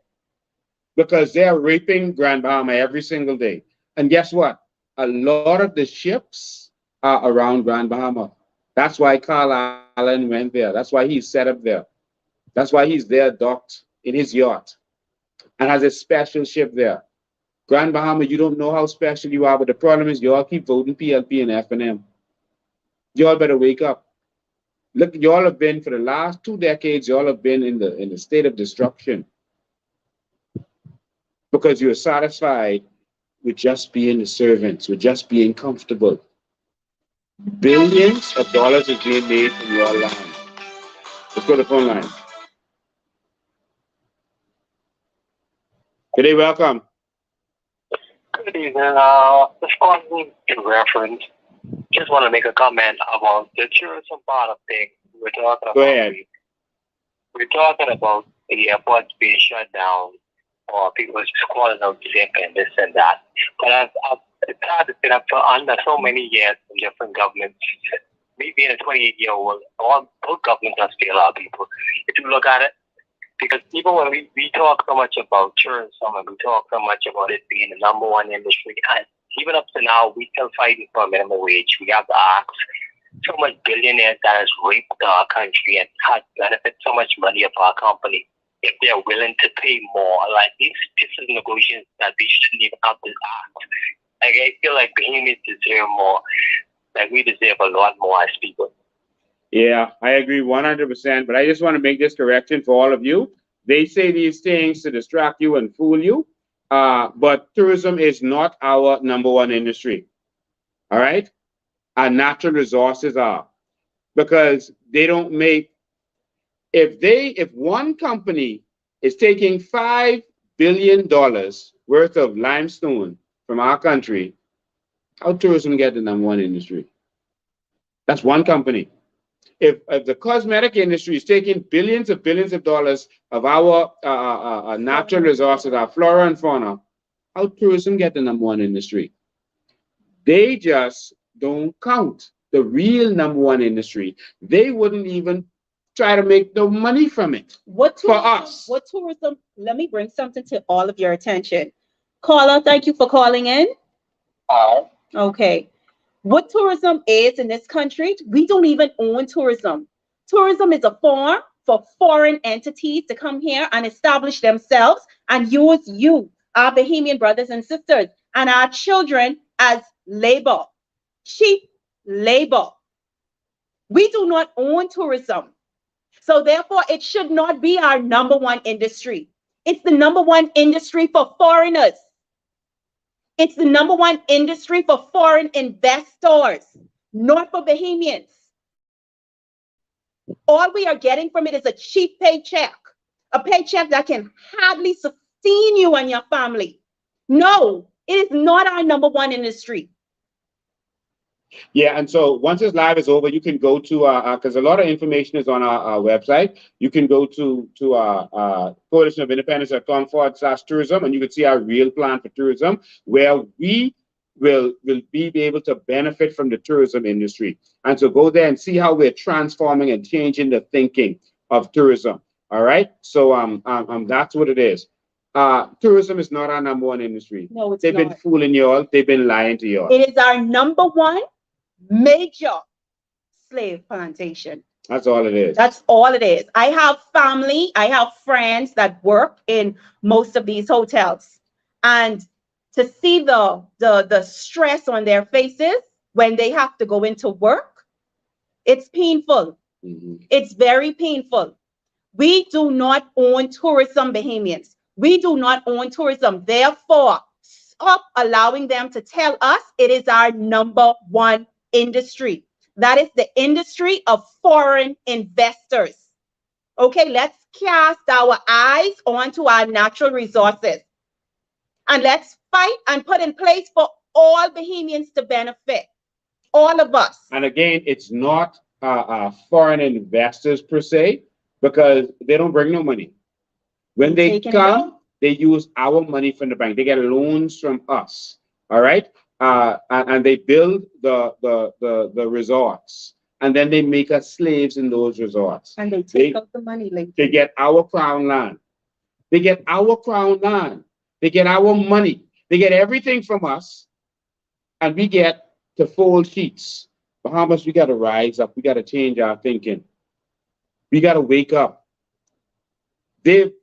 Because they're raping Grand Bahama every single day. And guess what? A lot of the ships are around Grand Bahama. That's why Carl Allen went there. That's why he's set up there. That's why he's there docked in his yacht and has a special ship there. Grand Bahama, you don't know how special you are, but the problem is you all keep voting PLP and F&M. You all better wake up. Look, you all have been, for the last 2 decades, you all have been in the state of destruction. Because you're satisfied with just being the servants, with just being comfortable. Billions of dollars is being made from your land. Let's go to the phone line. Good day, welcome. Good evening. This call is in reference. Just want to make a comment about the tourism part of things. We're talking about. Go ahead. We're talking about the airports being shut down, or people just calling out sick and this and that. But it's hard to sit up for under so many years from different governments. Me being a 28-year-old, all both governments are still our people. If you look at it, because even when we talk so much about tourism and we talk so much about it being the number one industry, and even up to now, we still fighting for a minimum wage. We have the ask so much billionaires that has raped our country and has benefited so much money of our company. If they're willing to pay more, like this is negotiations that we shouldn't even have this act. Like I feel like Bahamians deserve more. Like we deserve a lot more as people. Yeah, I agree 100%. But I just want to make this correction for all of you. They say these things to distract you and fool you. But tourism is not our number one industry. All right? Our natural resources are. Because they don't make, if one company is taking $5 billion worth of limestone from our country, how tourism get the number one industry? That's one company. If the cosmetic industry is taking billions of dollars of our natural resources, our flora and fauna, how tourism get the number one industry? They just don't count the real number one industry. They wouldn't even try to make no money from it. What for tourism, us? What tourism? Let me bring something to all of your attention. Caller, thank you for calling in. Okay. What tourism is in this country, we don't even own tourism. Tourism is a form for foreign entities to come here and establish themselves and use you, our Bahamian brothers and sisters, and our children as labor, cheap labor. We do not own tourism. So therefore, it should not be our number one industry. It's the number one industry for foreigners. It's the number one industry for foreign investors, not for Bahamians. All we are getting from it is a cheap paycheck, a paycheck that can hardly sustain you and your family. No, it is not our number one industry. Yeah, and so once this live is over, you can go to because a lot of information is on our website. You can go to coalitionofindependence.com/tourism, and you can see our real plan for tourism, where we will be able to benefit from the tourism industry. And so go there and see how we're transforming and changing the thinking of tourism. All right, so that's what it is. Tourism is not our number one industry. No, it's They've not. been fooling you all. They've been lying to you all. It is our number one major slave plantation. That's all it is. That's all it is. I have family, I have friends that work in most of these hotels. And to see the stress on their faces when they have to go into work, it's painful. Mm-hmm. It's very painful. We do not own tourism, Bahamians. We do not own tourism. Therefore, stop allowing them to tell us it is our number one industry. That is the industry of foreign investors. Okay, let's cast our eyes onto our natural resources and let's fight and put in place for all Bahamians to benefit, all of us. And again, it's not foreign investors per se, because they don't bring no money. When they come, they use our money from the bank. They get loans from us. All right. And they build the resorts, and then they make us slaves in those resorts. And they take out the money later. They get our crown land. They get our crown land. They get our money. They get everything from us, and we get to fold sheets. Bahamas, we got to rise up. We got to change our thinking. We got to wake up. The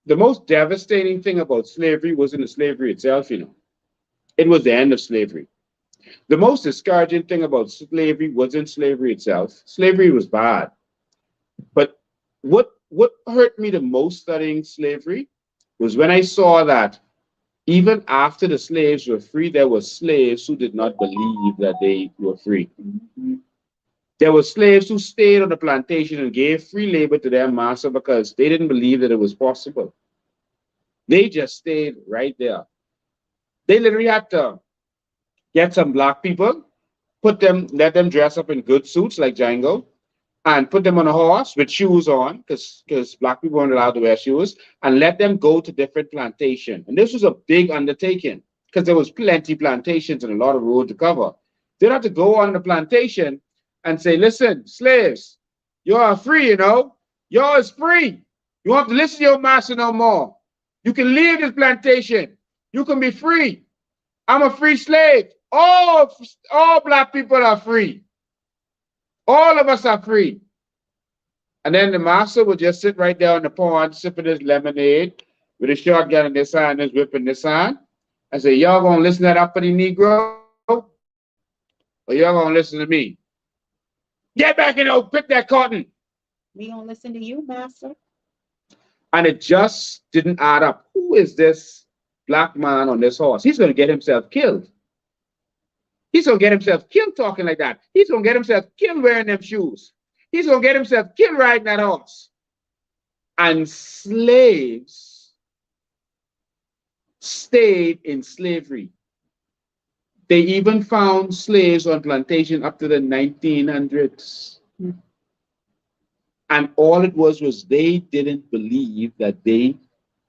most devastating thing about slavery wasn't the slavery itself, you know. It was the end of slavery. The most discouraging thing about slavery wasn't slavery itself. Slavery was bad. But what hurt me the most studying slavery was when I saw that even after the slaves were free, there were slaves who did not believe that they were free. Mm-hmm. There were slaves who stayed on the plantation and gave free labor to their master because they didn't believe that it was possible. They just stayed right there. They literally had to get some black people, let them dress up in good suits like Django, and put them on a horse with shoes on, because black people weren't allowed to wear shoes, and let them go to different plantations. And this was a big undertaking because there was plenty plantations and a lot of road to cover. They'd have to go on the plantation and say, listen, slaves, you are free, you know. You're free. You won't have to listen to your master no more. You can leave this plantation. You can be free. I'm a free slave. All black people are free. All of us are free. And then the master would just sit right there on the pond, sipping his lemonade with his shotgun in his hand, his whip in his hand, and say, y'all gonna listen to that uppity Negro? Or y'all gonna listen to me? Get back in there, pick that cotton. We gonna listen to you, master. And it just didn't add up. Who is this black man on this horse? He's gonna get himself killed. He's gonna get himself killed talking like that. He's gonna get himself killed wearing them shoes. He's gonna get himself killed riding that horse. And slaves stayed in slavery. They even found slaves on plantation up to the 1900s. And all it was they didn't believe that they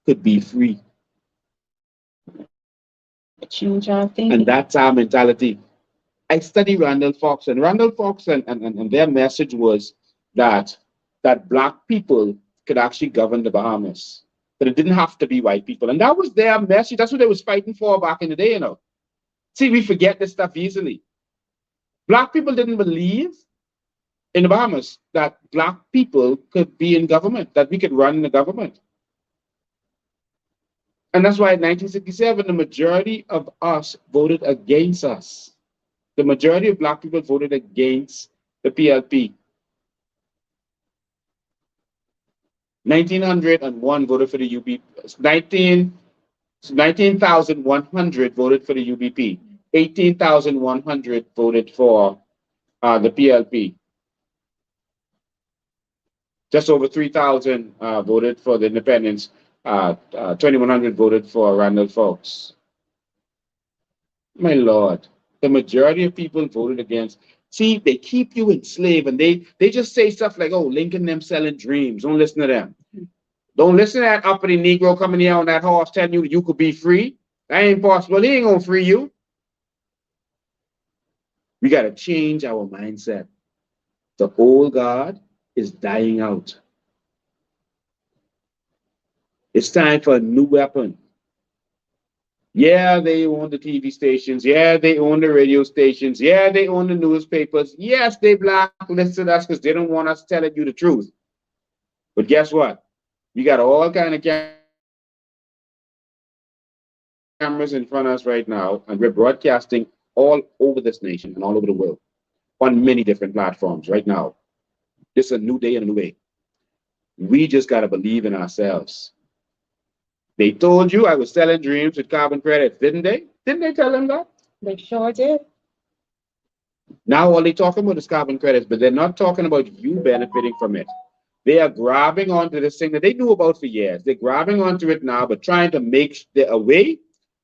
could be free. Change our thinking. And that's our mentality. I study Randall Fox, and Randall Fox and their message was that black people could actually govern the Bahamas. That it didn't have to be white people. And that was their message. That's what they was fighting for back in the day, you know. See, we forget this stuff easily. Black people didn't believe in the Bahamas that black people could be in government, that we could run the government. And that's why in 1967, the majority of us voted against us. The majority of black people voted against the PLP. 1901 voted for the UBP. 19,100 voted for the UBP. 18,100 voted for the PLP. Just over 3,000 voted for the independents. 2,100 voted for Randall Fox. My Lord, the majority of people voted against. See, they keep you enslaved, and they just say stuff like, oh, Lincoln them selling dreams. Don't listen to them. Don't listen to that uppity Negro coming here on that horse telling you you could be free. That ain't possible. He ain't gonna free you. We got to change our mindset. The old God is dying out. It's time for a new weapon. Yeah, they own the TV stations. Yeah, they own the radio stations. Yeah, they own the newspapers. Yes, they blacklisted us because they don't want us telling you the truth. But guess what? We got all kind of cameras in front of us right now, and we're broadcasting all over this nation and all over the world on many different platforms right now. This is a new day and a new way. We just got to believe in ourselves. They told you I was selling dreams with carbon credits, didn't they? Didn't they tell them that? They sure did. Now all they talking about is carbon credits, but they're not talking about you benefiting from it. They are grabbing onto this thing that they knew about for years. They're grabbing onto it now, but trying to make a way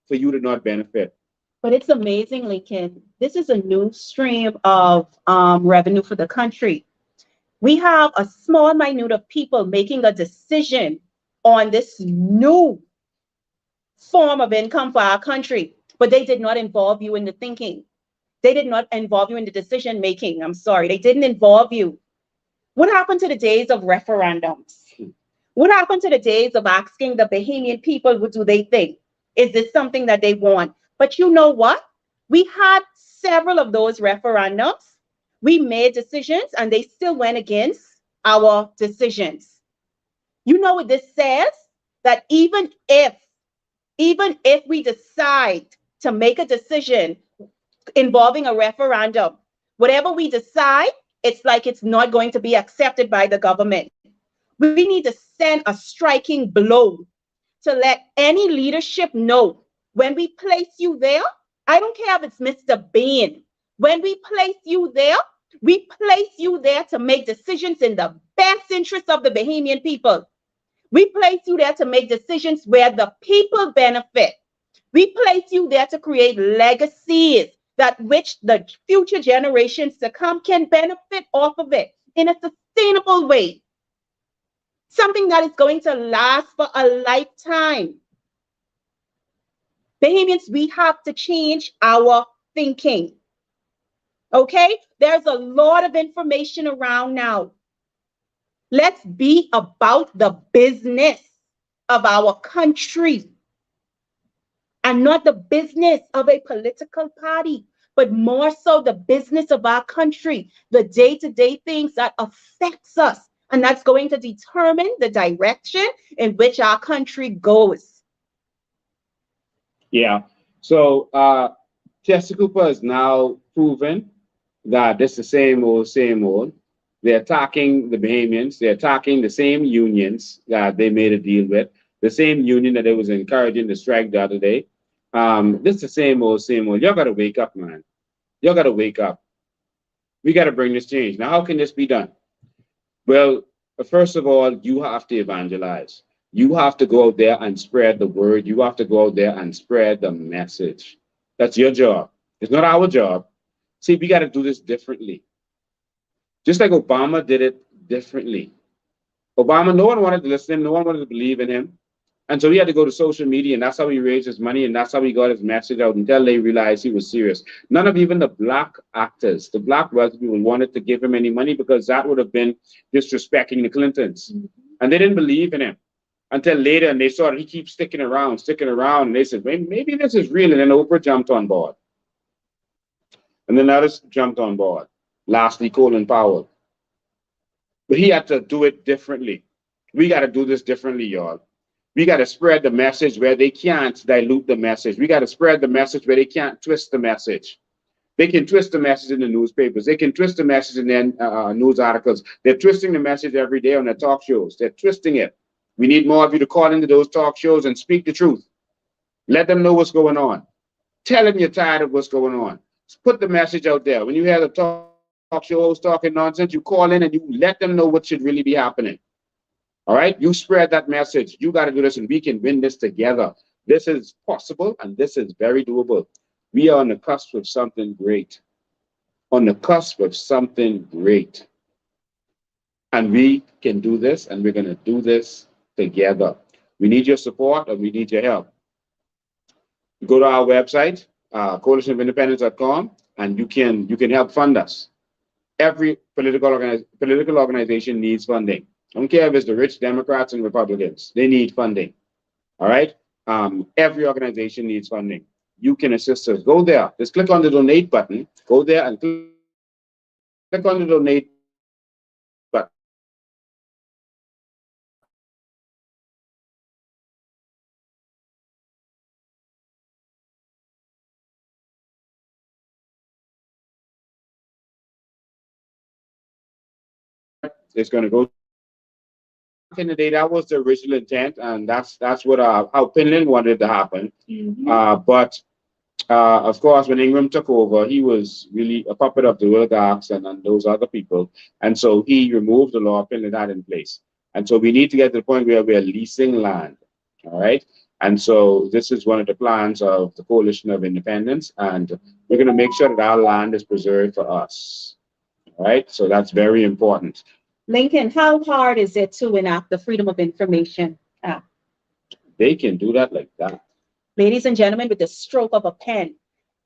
for you to not benefit. But it's amazing, Lincoln. This is a new stream of revenue for the country. We have a small minute of people making a decision on this new form of income for our country, but they did not involve you in the thinking. They did not involve you in the decision making. I'm sorry, they didn't involve you. What happened to the days of referendums? What happened to the days of asking the Bahamian people, what do they think? Is this something that they want? But you know what? We had several of those referendums. We made decisions and they still went against our decisions. You know what this says? That even if we decide to make a decision involving a referendum, whatever we decide, it's like it's not going to be accepted by the government. We need to send a striking blow to let any leadership know when we place you there. I don't care if it's Mr. Bean. When we place you there to make decisions in the best interest of the Bahamian people. We place you there to make decisions where the people benefit. We place you there to create legacies that which the future generations to come can benefit off of it. in a sustainable way. Something that is going to last for a lifetime. Bahamians, we have to change our thinking. Okay? There's a lot of information around now. Let's be about the business of our country and not the business of a political party, but more so the business of our country, the day-to-day things that affects us. And that's going to determine the direction in which our country goes. Yeah. So Chester Cooper has now proven that it's the same old, same old. They're attacking the Bahamians. They're attacking the same unions that they made a deal with, the same union that they was encouraging to strike the other day. This is the same old, same old. Y'all got to wake up, man. Y'all got to wake up. We got to bring this change. Now, how can this be done? Well, first of all, you have to evangelize. You have to go out there and spread the word. You have to go out there and spread the message. That's your job. It's not our job. See, we got to do this differently. Just like Obama did it differently. Obama, no one wanted to listen to him. No one wanted to believe in him. And so he had to go to social media, and that's how he raised his money, and that's how he got his message out until they realized he was serious. None of even the black actors, the black wealthy people wanted to give him any money because that would have been disrespecting the Clintons. And they didn't believe in him until later, and they saw that he keeps sticking around, and they said, maybe this is real, and then Oprah jumped on board. And then others jumped on board. Lastly, Colin Powell. But he had to do it differently. We got to do this differently, y'all. We got to spread the message where they can't dilute the message. We got to spread the message where they can't twist the message. They can twist the message in the newspapers. They can twist the message in their news articles. They're twisting the message every day on their talk shows. They're twisting it. We need more of you to call into those talk shows and speak the truth. Let them know what's going on. Tell them you're tired of what's going on. Put the message out there. When you hear the talk show host talking nonsense, you call in and you let them know what should really be happening. All right, you spread that message. You got to do this, and we can win this together. This is possible, and this is very doable. We are on the cusp of something great. On the cusp of something great. And we can do this, and we're going to do this together. We need your support, and we need your help. Go to our website, coalitionofindependence.com, and you can help fund us. Every political organization needs funding. I don't care if it's the rich Democrats and Republicans. They need funding. All right? Every organization needs funding. You can assist us. Go there. Just click on the donate button. Go there and click on the donate button. It's going to go in the day. That was the original intent, and that's what how Finland wanted to happen. But of course, when Ingram took over, he was really a puppet of the oligarchs and those other people, and so he removed the law Finland had in place. And so we need to get to the point where we are leasing land. All right. And so this is one of the plans of the Coalition of Independence, and we're going to make sure that our land is preserved for us. All right. So that's very important. Lincoln, how hard is it to enact the Freedom of Information Act? They can do that like that. Ladies and gentlemen, with the stroke of a pen.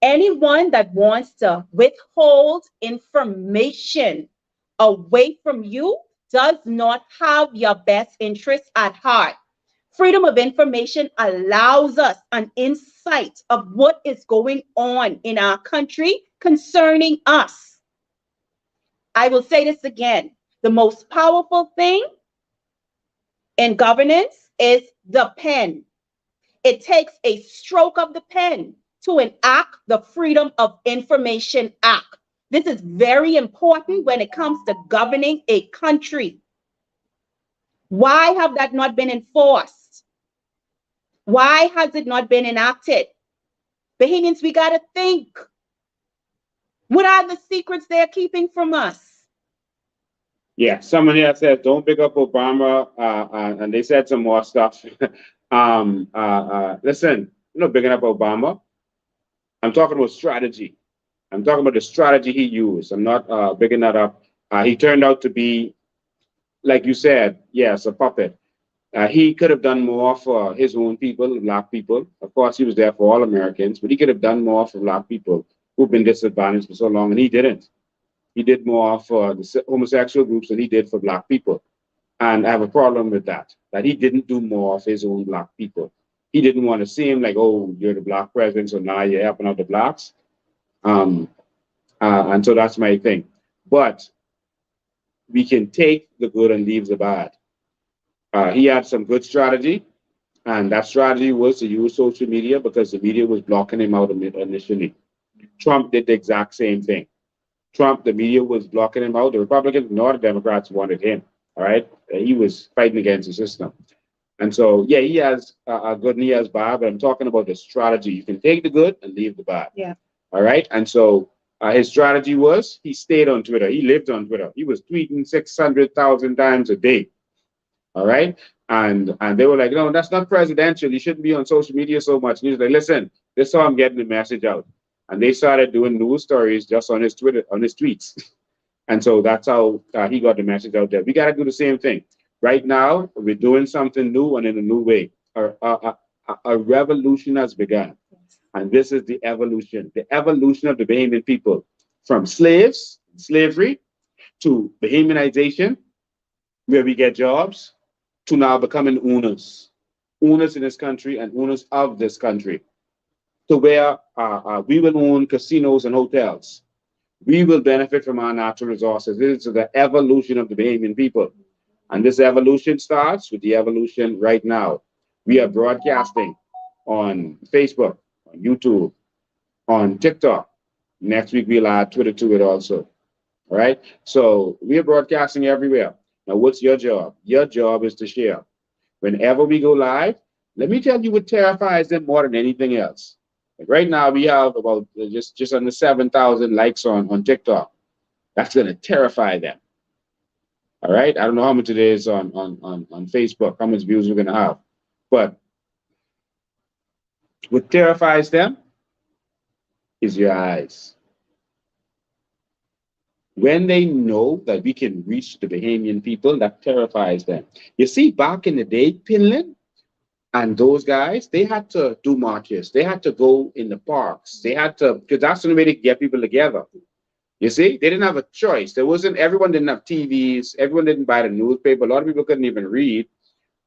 Anyone that wants to withhold information away from you does not have your best interests at heart. Freedom of information allows us an insight of what is going on in our country concerning us. I will say this again. The most powerful thing in governance is the pen. It takes a stroke of the pen to enact the Freedom of Information Act. This is very important when it comes to governing a country. Why have that not been enforced? Why has it not been enacted? Bahamians, we got to think. What are the secrets they're keeping from us? Yeah, someone here said, don't pick up Obama, and they said some more stuff. Listen, I'm not picking up Obama. I'm talking about strategy. I'm talking about the strategy he used. I'm not picking that up. He turned out to be, like you said, yes, a puppet. He could have done more for his own people, Black people. Of course, he was there for all Americans, but he could have done more for Black people who've been disadvantaged for so long, and he didn't. He did more for the homosexual groups than he did for Black people. And I have a problem with that he didn't do more of his own Black people. He didn't want to see him like, oh, you're the Black president, so now you're helping out the Blacks. Um, and so that's my thing. But we can take the good and leave the bad. He had some good strategy, and that strategy was to use social media because the media was blocking him out initially. Trump did the exact same thing. Trump, the media was blocking him out. The Republicans nor the Democrats wanted him. All right. He was fighting against the system. And so, yeah, he has a good and he has bad, but I'm talking about the strategy. You can take the good and leave the bad. Yeah. All right. And so his strategy was he stayed on Twitter. He lived on Twitter. He was tweeting 600,000 times a day. All right. And they were like, no, that's not presidential. You shouldn't be on social media so much. And he was like, listen, this is how I'm getting the message out. And they started doing news stories just on his Twitter, on his tweets. And so that's how he got the message out there. We got to do the same thing. Right now, we're doing something new and in a new way. A revolution has begun. And this is the evolution of the Bahamian people from slavery, to Bahamianization, where we get jobs, to now becoming owners in this country and owners of this country, to where we will own casinos and hotels. We will benefit from our natural resources. This is the evolution of the Bahamian people. And this evolution starts with the evolution right now. We are broadcasting on Facebook, on YouTube, on TikTok. Next week, we'll add Twitter to it also. All right. So we are broadcasting everywhere. Now, what's your job? Your job is to share. Whenever we go live, let me tell you what terrifies them more than anything else. Like right now, we have about just under 7,000 likes on TikTok. That's going to terrify them. All right. I don't know how much it is on Facebook, how much views we're going to have. But what terrifies them is your eyes. When they know that we can reach the Bahamian people, that terrifies them. You see, back in the day, Finland and those guys, they had to do marches. They had to go in the parks. They had to, because that's the only way to get people together. You see, they didn't have a choice. Everyone didn't have TVs. Everyone didn't buy the newspaper. A lot of people couldn't even read.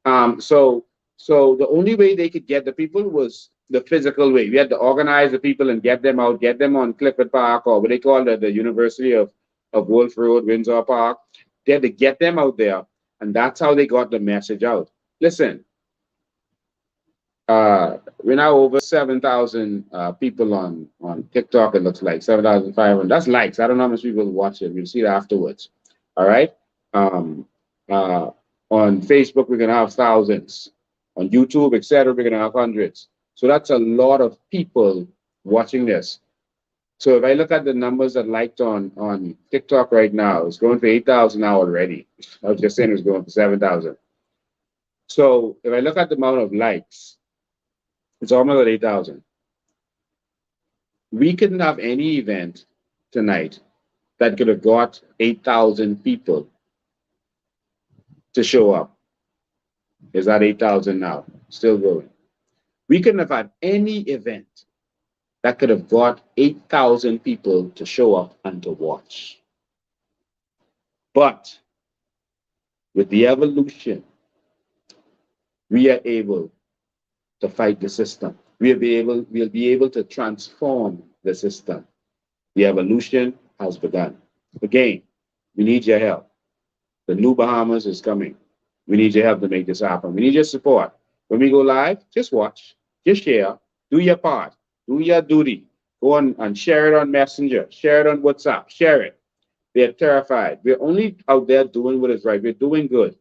So the only way they could get the people was the physical way. We had to organize the people and get them out, get them on Clifford Park, or what they call the University of Wolf Road, Windsor Park. They had to get them out there, and that's how they got the message out. Listen, we're now over 7,000 people on TikTok. It looks like 7,500. That's likes. I don't know how much people watch it. We'll see it afterwards. All right. On Facebook, we're gonna have thousands. On YouTube, etc., we're gonna have hundreds. So that's a lot of people watching this. So if I look at the numbers that liked on TikTok right now, it's going for 8,000 now already. I was just saying it was going for 7,000. So if I look at the amount of likes, it's almost at 8,000. We couldn't have any event tonight that could have got 8,000 people to show up. Is that 8,000 now? Still going. We couldn't have had any event that could have got 8,000 people to show up and to watch. But with the evolution, we are able to fight the system. We'll be able to transform the system. The evolution has begun. Again, we need your help. The new Bahamas is coming. We need your help to make this happen. We need your support. When we go live, just watch, just share, do your part, do your duty. Go on and share it on Messenger, share it on WhatsApp, share it. They're terrified. We're only out there doing what is right. We're doing good.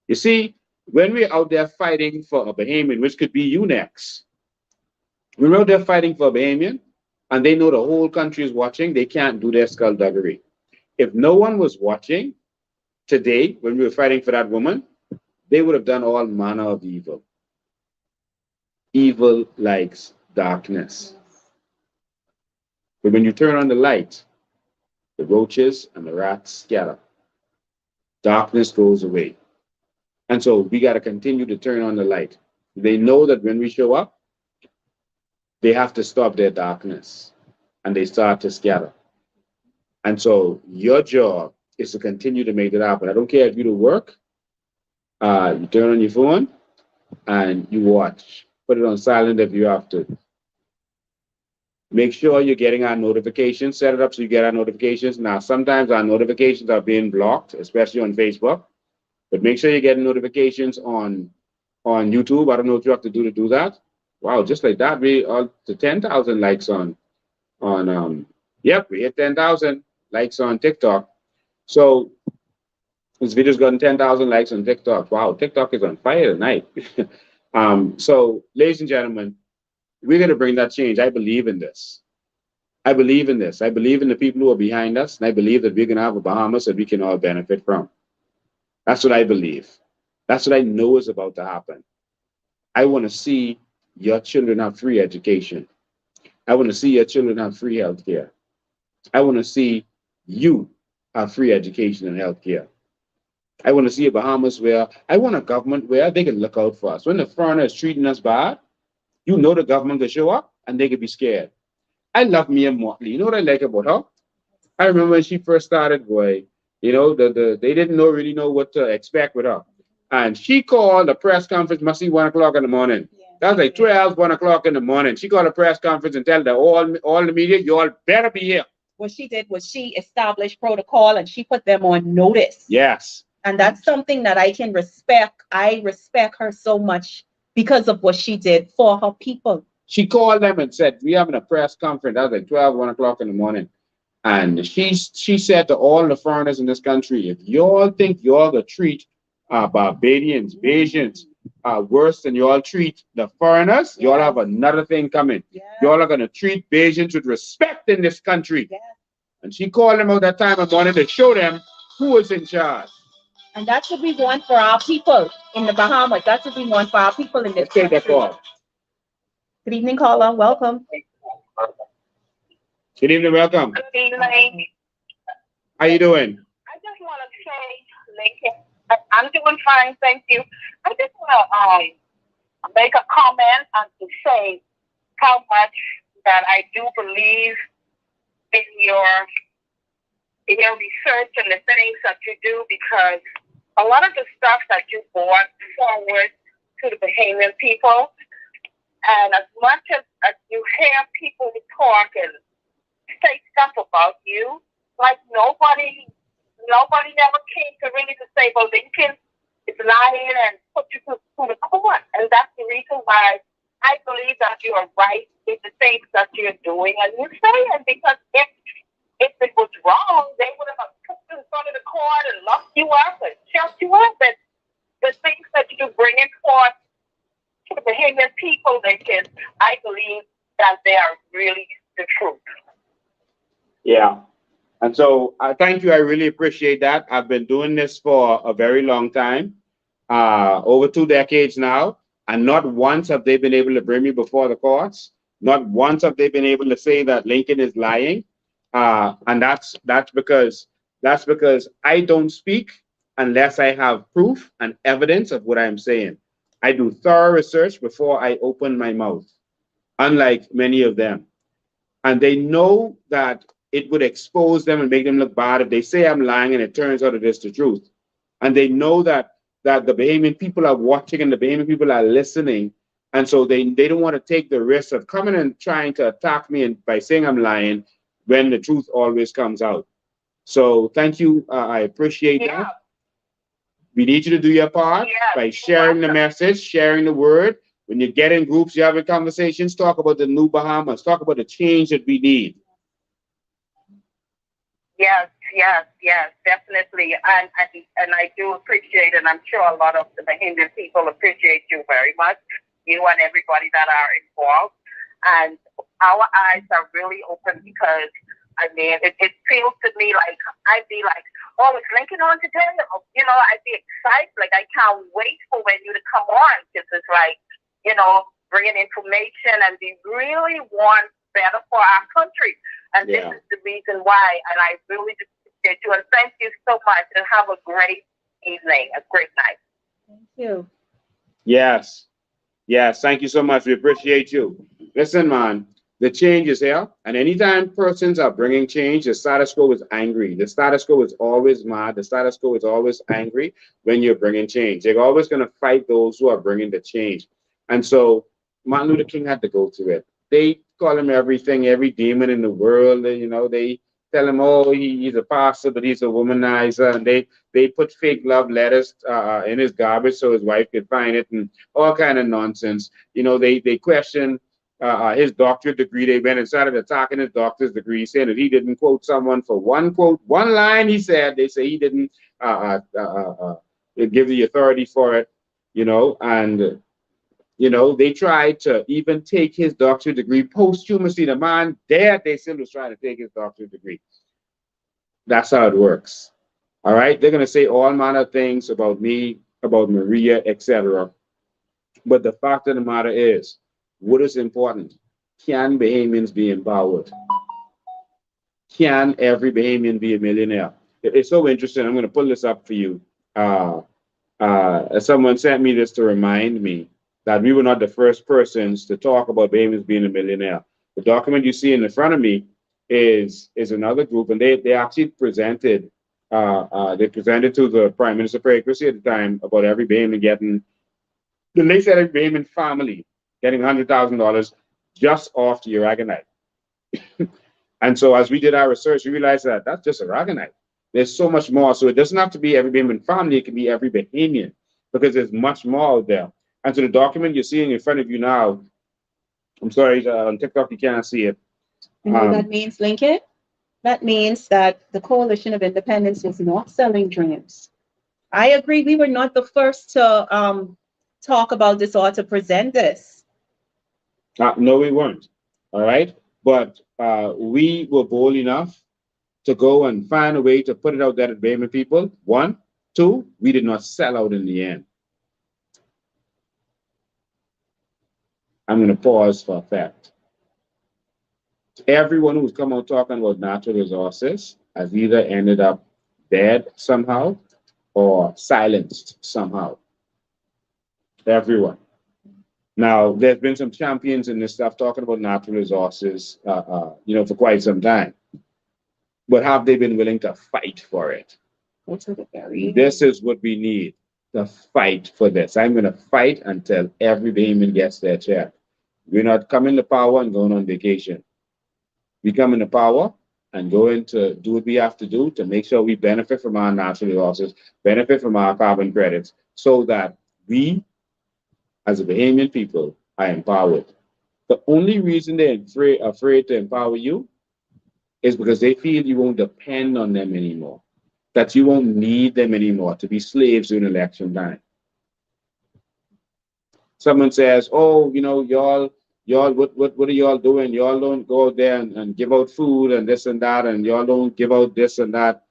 You see, when we're out there fighting for a Bahamian, which could be you next, when we're out there fighting for a Bahamian, and they know the whole country is watching, they can't do their skullduggery. If no one was watching today, when we were fighting for that woman, they would have done all manner of evil. Evil likes darkness. But when you turn on the light, the roaches and the rats scatter. Darkness goes away. And so we got to continue to turn on the light. They know that when we show up, they have to stop their darkness and they start to scatter. And so your job is to continue to make it happen. I don't care if you do work, you turn on your phone and you watch. Put it on silent if you have to. Make sure you're getting our notifications. Set it up so you get our notifications. Now, sometimes our notifications are being blocked, especially on Facebook. But make sure you're getting notifications on YouTube. I don't know what you have to do that. Wow, just like that, we are to 10,000 likes on yep, we hit 10,000 likes on TikTok. So this video's gotten 10,000 likes on TikTok. Wow, TikTok is on fire tonight. So ladies and gentlemen, we're going to bring that change. I believe in this. I believe in this. I believe in the people who are behind us, and I believe that we're going to have a Bahamas that we can all benefit from. That's what I believe. That's what I know is about to happen. I want to see your children have free education. I want to see your children have free health care. I want to see you have free education and health care. I want to see a Bahamas where I want a government where they can look out for us. When the foreigner is treating us bad, you know the government will show up and they can be scared. I love Mia Motley. You know what I like about her? I remember when she first started, boy, you know, they didn't really know what to expect with her. And she called a press conference, must be 1 o'clock in the morning. That was like 12, 1 o'clock in the morning. She called a press conference and tell all the media, you all better be here. What she did was she established protocol and she put them on notice. Yes. And that's something that I can respect. I respect her so much because of what she did for her people. She called them and said, we having a press conference. That was like 12, 1 o'clock in the morning. And she said to all the foreigners in this country, if y'all think y'all gonna treat Barbadians, Bajans worse than y'all treat the foreigners, y'all have another thing coming. Y'all are gonna treat Bajans with respect in this country. And she called them out that time and wanted to show them who was in charge. And that's what we want for our people in the Bahamas. That's what we want for our people in this country. Let's take that call. Good evening, caller. Welcome. Good evening, welcome. Good evening. How you doing? I just want to say, Lincoln, I'm doing fine, thank you. I just want to make a comment and to say how much that I do believe in your research and the things that you do, because a lot of the stuff that you brought forward to the Bahamian people, and as much as you hear people talk and say stuff about you, like nobody never came to really to say, well, Lincoln is lying and put you to the court. And that's the reason why I believe that you are right in the things that you're doing and you're saying, because if it was wrong, they would have put you in front of the court and locked you up and shut you up. And the things that you're bringing forth to the Bahamian people, I believe that they are really the truth. Yeah. And so thank you. I really appreciate that. I've been doing this for a very long time, over 2 decades now. And not once have they been able to bring me before the courts. Not once have they been able to say that Lincoln is lying. And that's because I don't speak unless I have proof and evidence of what I'm saying. I do thorough research before I open my mouth, unlike many of them. And they know that it would expose them and make them look bad if they say I'm lying and it turns out it is the truth. And they know that the Bahamian people are watching and the Bahamian people are listening. And so they don't want to take the risk of coming and trying to attack me and by saying I'm lying when the truth always comes out. So thank you. I appreciate that. We need you to do your part by sharing the message, sharing the word. When you get in groups, you're having conversations, talk about the new Bahamas, talk about the change that we need. Yes, definitely. And I do appreciate, and I'm sure a lot of the Bahamian people appreciate you very much, you and everybody that are involved. And our eyes are really open because, I mean, it feels to me like I'd be like, oh, is Lincoln on today? You know, I'd be excited. Like, I can't wait for when you to come on, because it's like, you know, bringing information, and we really want better for our country. And this is the reason why. And I really appreciate you. And thank you so much. And have a great evening, a great night. Thank you. Yes. Yes. Thank you so much. We appreciate you. Listen, man, the change is here. And anytime persons are bringing change, the status quo is angry. The status quo is always mad. The status quo is always angry when you're bringing change. They're always going to fight those who are bringing the change. And so Martin Luther King had to go through it. They call him everything, every demon in the world. You know, they tell him, oh, he's a pastor, but he's a womanizer. And they put fake love letters in his garbage so his wife could find it, and all kind of nonsense. You know, they question his doctorate degree. They went and started attacking his doctor's degree, saying that he didn't quote someone for one line he said. They say he didn't give the authority for it, you know, and you know, they tried to even take his doctorate degree posthumously. The man dead, they still was trying to take his doctorate degree. That's how it works. All right. They're going to say all manner of things about me, about Maria, etc. But the fact of the matter is, what is important? Can Bahamians be empowered? Can every Bahamian be a millionaire? It's so interesting. I'm going to pull this up for you. Someone sent me this to remind me that we were not the first persons to talk about Bahamians being a millionaire. The document you see in the front of me is another group, and they actually presented to the Prime Minister Craig Christie at the time about every Bahamian getting, they said every Bahamian family getting $100,000 just off the Aragonite. And so as we did our research, we realized that that's just Aragonite. There's so much more. So it doesn't have to be every Bahamian family, it can be every Bahamian, because there's much more out there. And so the document you're seeing in front of you now, I'm sorry, on TikTok you can't see it. You know what that means, Lincoln? That means that the Coalition of Independence is not selling dreams. I agree, we were not the first to talk about this or to present this. No, we weren't. All right. But we were bold enough to go and find a way to put it out there to Bahamian people. One. Two, we did not sell out in the end. I'm going to pause for effect. Everyone who's come out talking about natural resources has either ended up dead somehow or silenced somehow. Everyone. Now, there's been some champions in this stuff talking about natural resources, you know, for quite some time. But have they been willing to fight for it? This is what we need, to fight for this. I'm going to fight until every Bahamian gets their check. We're not coming to power and going on vacation. We come into power and going to do what we have to do to make sure we benefit from our natural resources, benefit from our carbon credits, so that we, as a Bahamian people, are empowered. The only reason they're afraid to empower you is because they feel you won't depend on them anymore, that you won't need them anymore to be slaves during election time. Someone says, oh, you know, y'all, what are y'all doing? Y'all don't go out there and give out food and this and that, and y'all don't give out this and that.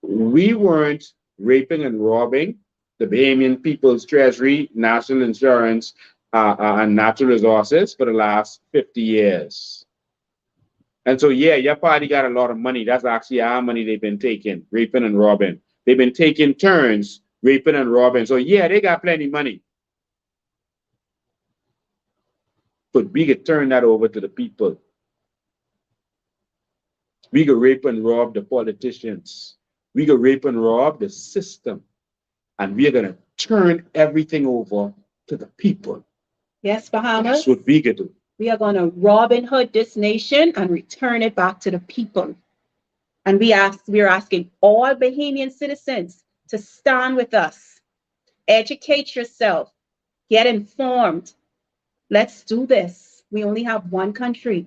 We weren't raping and robbing the Bahamian People's Treasury, National Insurance, and natural resources for the last 50 years. And so, yeah, your party got a lot of money. That's actually our money they've been taking, raping and robbing. They've been taking turns raping and robbing. So, yeah, they got plenty of money. But we could turn that over to the people. We could rape and rob the politicians. We could rape and rob the system. And we are going to turn everything over to the people. Yes, Bahamas. That's what we could do. We are going to Robin Hood this nation and return it back to the people. And we are asking all Bahamian citizens to stand with us. Educate yourself. Get informed. Let's do this. We only have one country.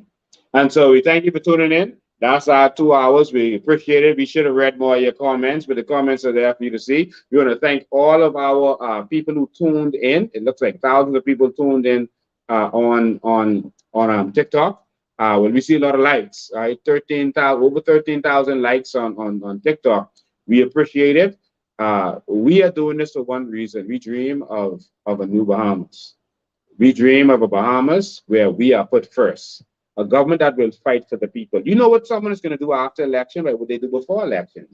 And so we thank you for tuning in. That's our 2 hours. We appreciate it. We should have read more of your comments, but the comments are there for you to see. We want to thank all of our people who tuned in. It looks like thousands of people tuned in on TikTok. Well, we see a lot of likes. Right, over 13,000 likes on TikTok. We appreciate it. We are doing this for one reason. We dream of a new Bahamas. We dream of a Bahamas where we are put first. a government that will fight for the people. You know what someone is going to do after election, right? What they do before election.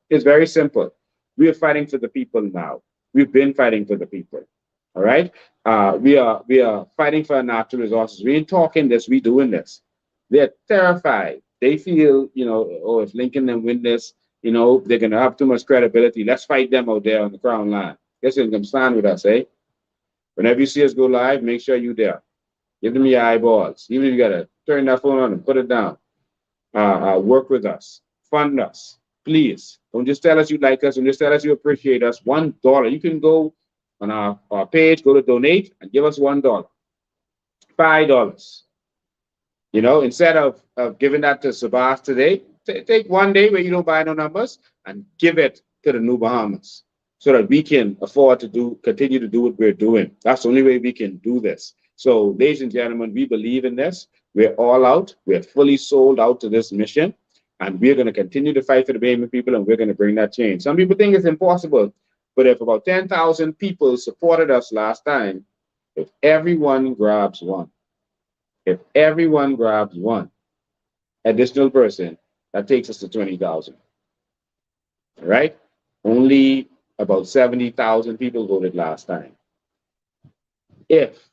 It's very simple. We are fighting for the people now. We've been fighting for the people. All right. We are fighting for our natural resources. We ain't talking this. We doing this. They're terrified. They feel, oh, if Lincoln and win this, they're gonna have too much credibility. Let's fight them out there on the crown line. Guess you can stand with us, eh? Whenever you see us go live, make sure you there. Give them your eyeballs. Even if you gotta turn that phone on and put it down. Work with us. Fund us. Please. Don't just tell us you like us. Don't just tell us you appreciate us. $1. You can go on our page, go to donate, and give us $1. $5. Instead of giving that to Sabas today, take one day where you don't buy no numbers and give it to the New Bahamas so that we can afford to continue to do what we're doing. That's the only way we can do this. So, ladies and gentlemen, we believe in this. We're all out. We're fully sold out to this mission. And we're going to continue to fight for the Bahamian people, and we're going to bring that change. Some people think it's impossible, but if about 10,000 people supported us last time, if everyone grabs one additional person, that takes us to 20,000. All right? Only about 70,000 people voted last time. If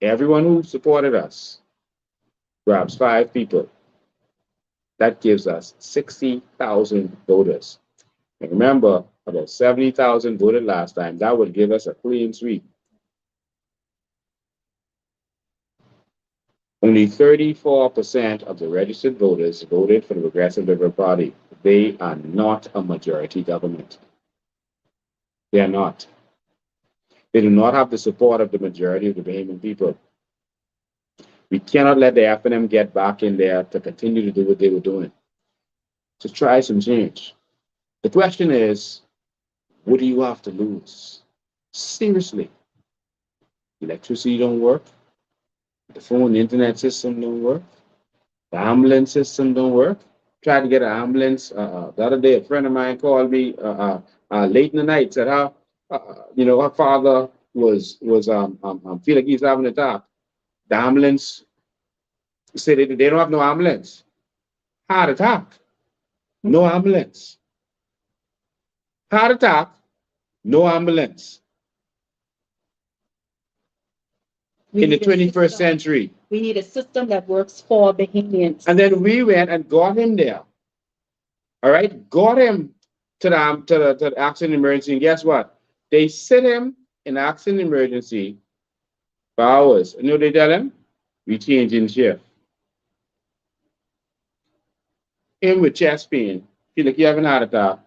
everyone who supported us grabs 5 people, that gives us 60,000 voters. And remember, about 70,000 voted last time. That would give us a clean sweep. Only 34% of the registered voters voted for the Progressive Liberal Party. They are not a majority government. They are not. They do not have the support of the majority of the Bahamian people. We cannot let the FNM get back in there to continue to do what they were doing. To try some change. The question is, what do you have to lose? Seriously. Electricity don't work. The phone, the internet system don't work. The ambulance system don't work. Tried to get an ambulance. The other day, a friend of mine called me late in the night, said how, her father was feel like he's having a attack. The ambulance said they don't have no ambulance. Heart attack. No ambulance. Heart attack. No ambulance. In the 21st century. We need a system that works for Bahamians. And then we went and got him there. All right, got him to the accident emergency. And guess what? They sit him in accident emergency for hours. You know what they tell him? We changing shift. Him with chest pain, feel like you having a heart attack.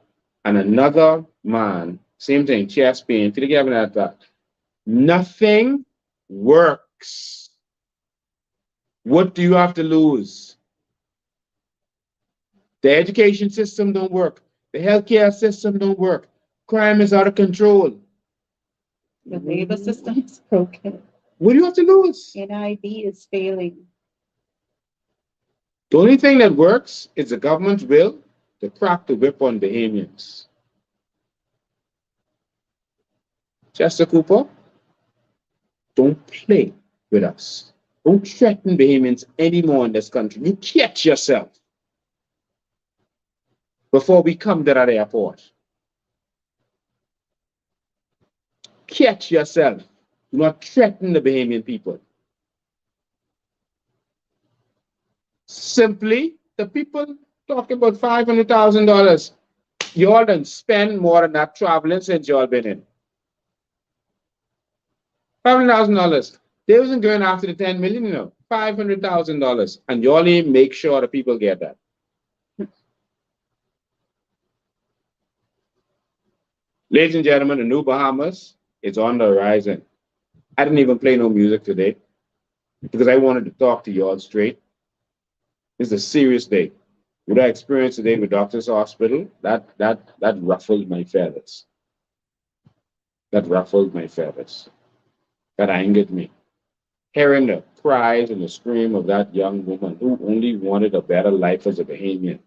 And another man, same thing, chest pain, feel like you having a heart attack. Nothing works. What do you have to lose? The education system don't work. The healthcare system don't work. Crime is out of control. The labor system is broken. What do you have to lose? NIB is failing. The only thing that works is the government's will to crack the whip on Bahamians. Chester Cooper, don't play with us. Don't threaten Bahamians anymore in this country. You catch yourself before we come to that airport. Catch yourself. Do not threaten the Bahamian people. Simply, the people talking about $500,000. You all done spend more than that traveling since you all been in. $500,000. They wasn't going after the 10 million, $500,000. And you only make sure the people get that. Ladies and gentlemen, the New Bahamas is on the horizon. I didn't even play no music today because I wanted to talk to you all straight. It's a serious day. What I experienced today with Doctor's Hospital, that ruffled my feathers. That ruffled my feathers. That angered me. Hearing the cries and the scream of that young woman who only wanted a better life as a Bahamian,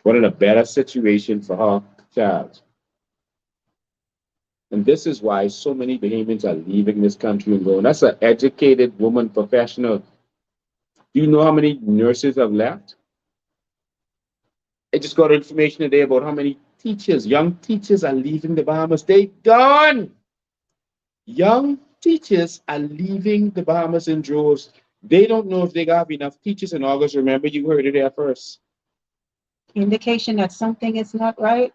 wanted a better situation for her child. And this is why so many Bahamians are leaving this country and going. That's an educated woman, professional. Do you know how many nurses have left? I just got information today about how many teachers, young teachers, are leaving the Bahamas. They gone. Young teachers are leaving the Bahamas in droves. They don't know if they got enough teachers in August. Remember, you heard it there first. Indication that something is not right.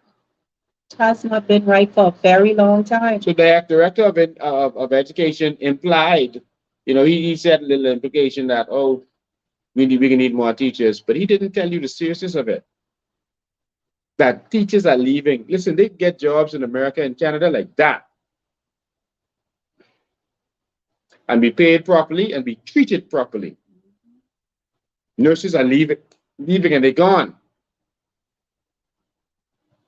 Has not been right for a very long time. So the director of education implied, he said a little implication that, oh, we need more teachers, but he didn't tell you the seriousness of it. That teachers are leaving. Listen, they get jobs in America and Canada like that, and be paid properly and be treated properly. Nurses are leaving and they're gone.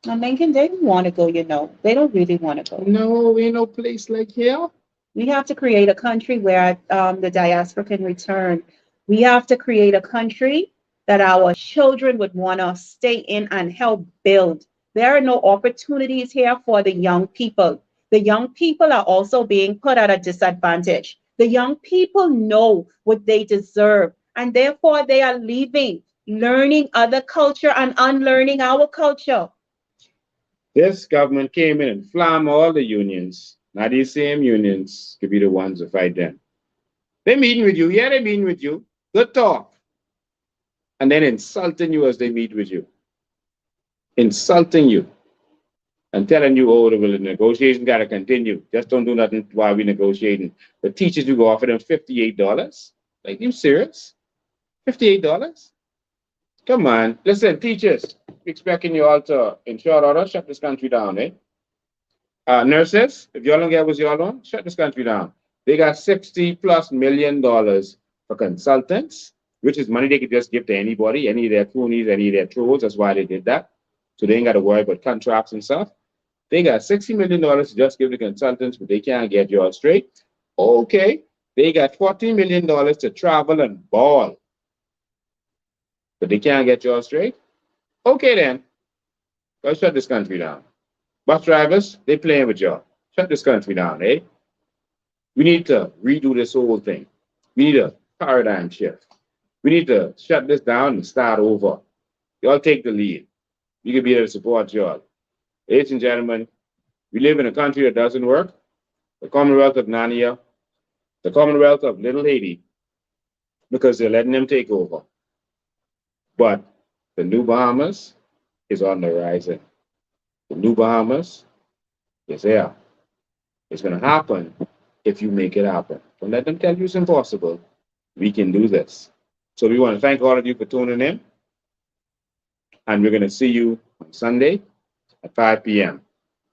And Lincoln, they don't want to go, They don't really want to go. No, ain't no place like here. We have to create a country where the diaspora can return. We have to create a country that our children would want to stay in and help build. There are no opportunities here for the young people. The young people are also being put at a disadvantage. The young people know what they deserve, and therefore they are leaving, learning other culture and unlearning our culture. This government came in and flamed all the unions. Now these same unions could be the ones to fight them. They're meeting with you. Yeah, they're meeting with you. Good talk. And then insulting you as they meet with you. Insulting you. And telling you, oh, the negotiation got to continue. Just don't do nothing while we're negotiating. The teachers, you go offer them $58. Like, you serious? $58? Come on. Listen, teachers, expecting you all to, in short order, shut this country down, eh? Nurses, if y'all don't get what y'all want, shut this country down. They got $60+ million for consultants, which is money they could just give to anybody, any of their cronies, any of their trolls. That's why they did that. So they ain't got to worry about contracts and stuff. They got $60 million to just give the consultants, but they can't get you all straight. Okay. They got $40 million to travel and ball, but they can't get you all straight. Okay, then. Let's shut this country down. Bus drivers, they playing with y'all. Shut this country down, eh? We need to redo this whole thing. We need a paradigm shift. We need to shut this down and start over. Y'all take the lead. We can be there to support y'all. Ladies and gentlemen, we live in a country that doesn't work. The Commonwealth of Nania, the Commonwealth of Little Haiti, because they're letting them take over. But the new Bahamas is on the horizon. The new Bahamas is there. It's going to happen if you make it happen. Don't let them tell you it's impossible. We can do this. So we want to thank all of you for tuning in. And we're going to see you on Sunday at 5 p.m.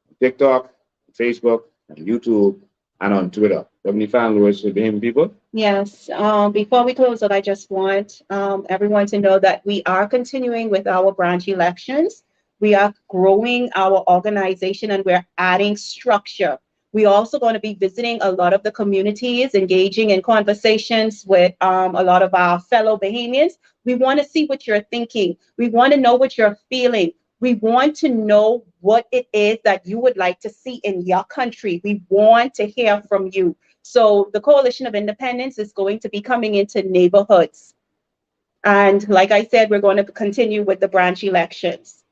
on TikTok, Facebook, and YouTube, and on Twitter. Have any final words for the people? Yes. Before we close out, I just want everyone to know that we are continuing with our branch elections. We are growing our organization and we're adding structure. We're also going to be visiting a lot of the communities, engaging in conversations with a lot of our fellow Bahamians. We want to see what you're thinking. We want to know what you're feeling. We want to know what it is that you would like to see in your country. We want to hear from you. So the Coalition of Independence is going to be coming into neighborhoods. And like I said, we're going to continue with the branch elections.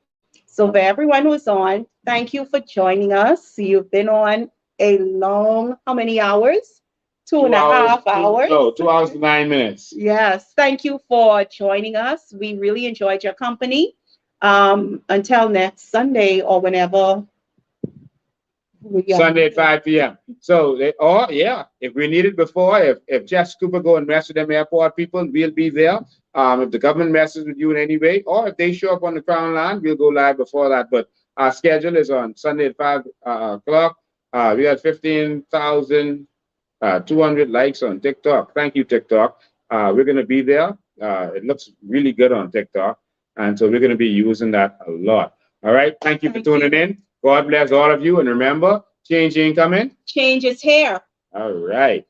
So for everyone who's on, thank you for joining us. You've been on a long, how many hours? 2.5 hours. No, 2 hours and 9 minutes. Yes, thank you for joining us. We really enjoyed your company. Until next Sunday or whenever. Sunday at 5 p.m. So, if we need it before, if Jeff Cooper go and mess with them airport people, we'll be there. If the government messes with you in any way, or if they show up on the Crown Land, we'll go live before that. But our schedule is on Sunday at 5 o'clock. We got 15,200 likes on TikTok. Thank you, TikTok. We're going to be there. It looks really good on TikTok. And so we're going to be using that a lot. All right. Thank you for tuning in. God bless all of you. And remember, change ain't coming. Change is here. All right.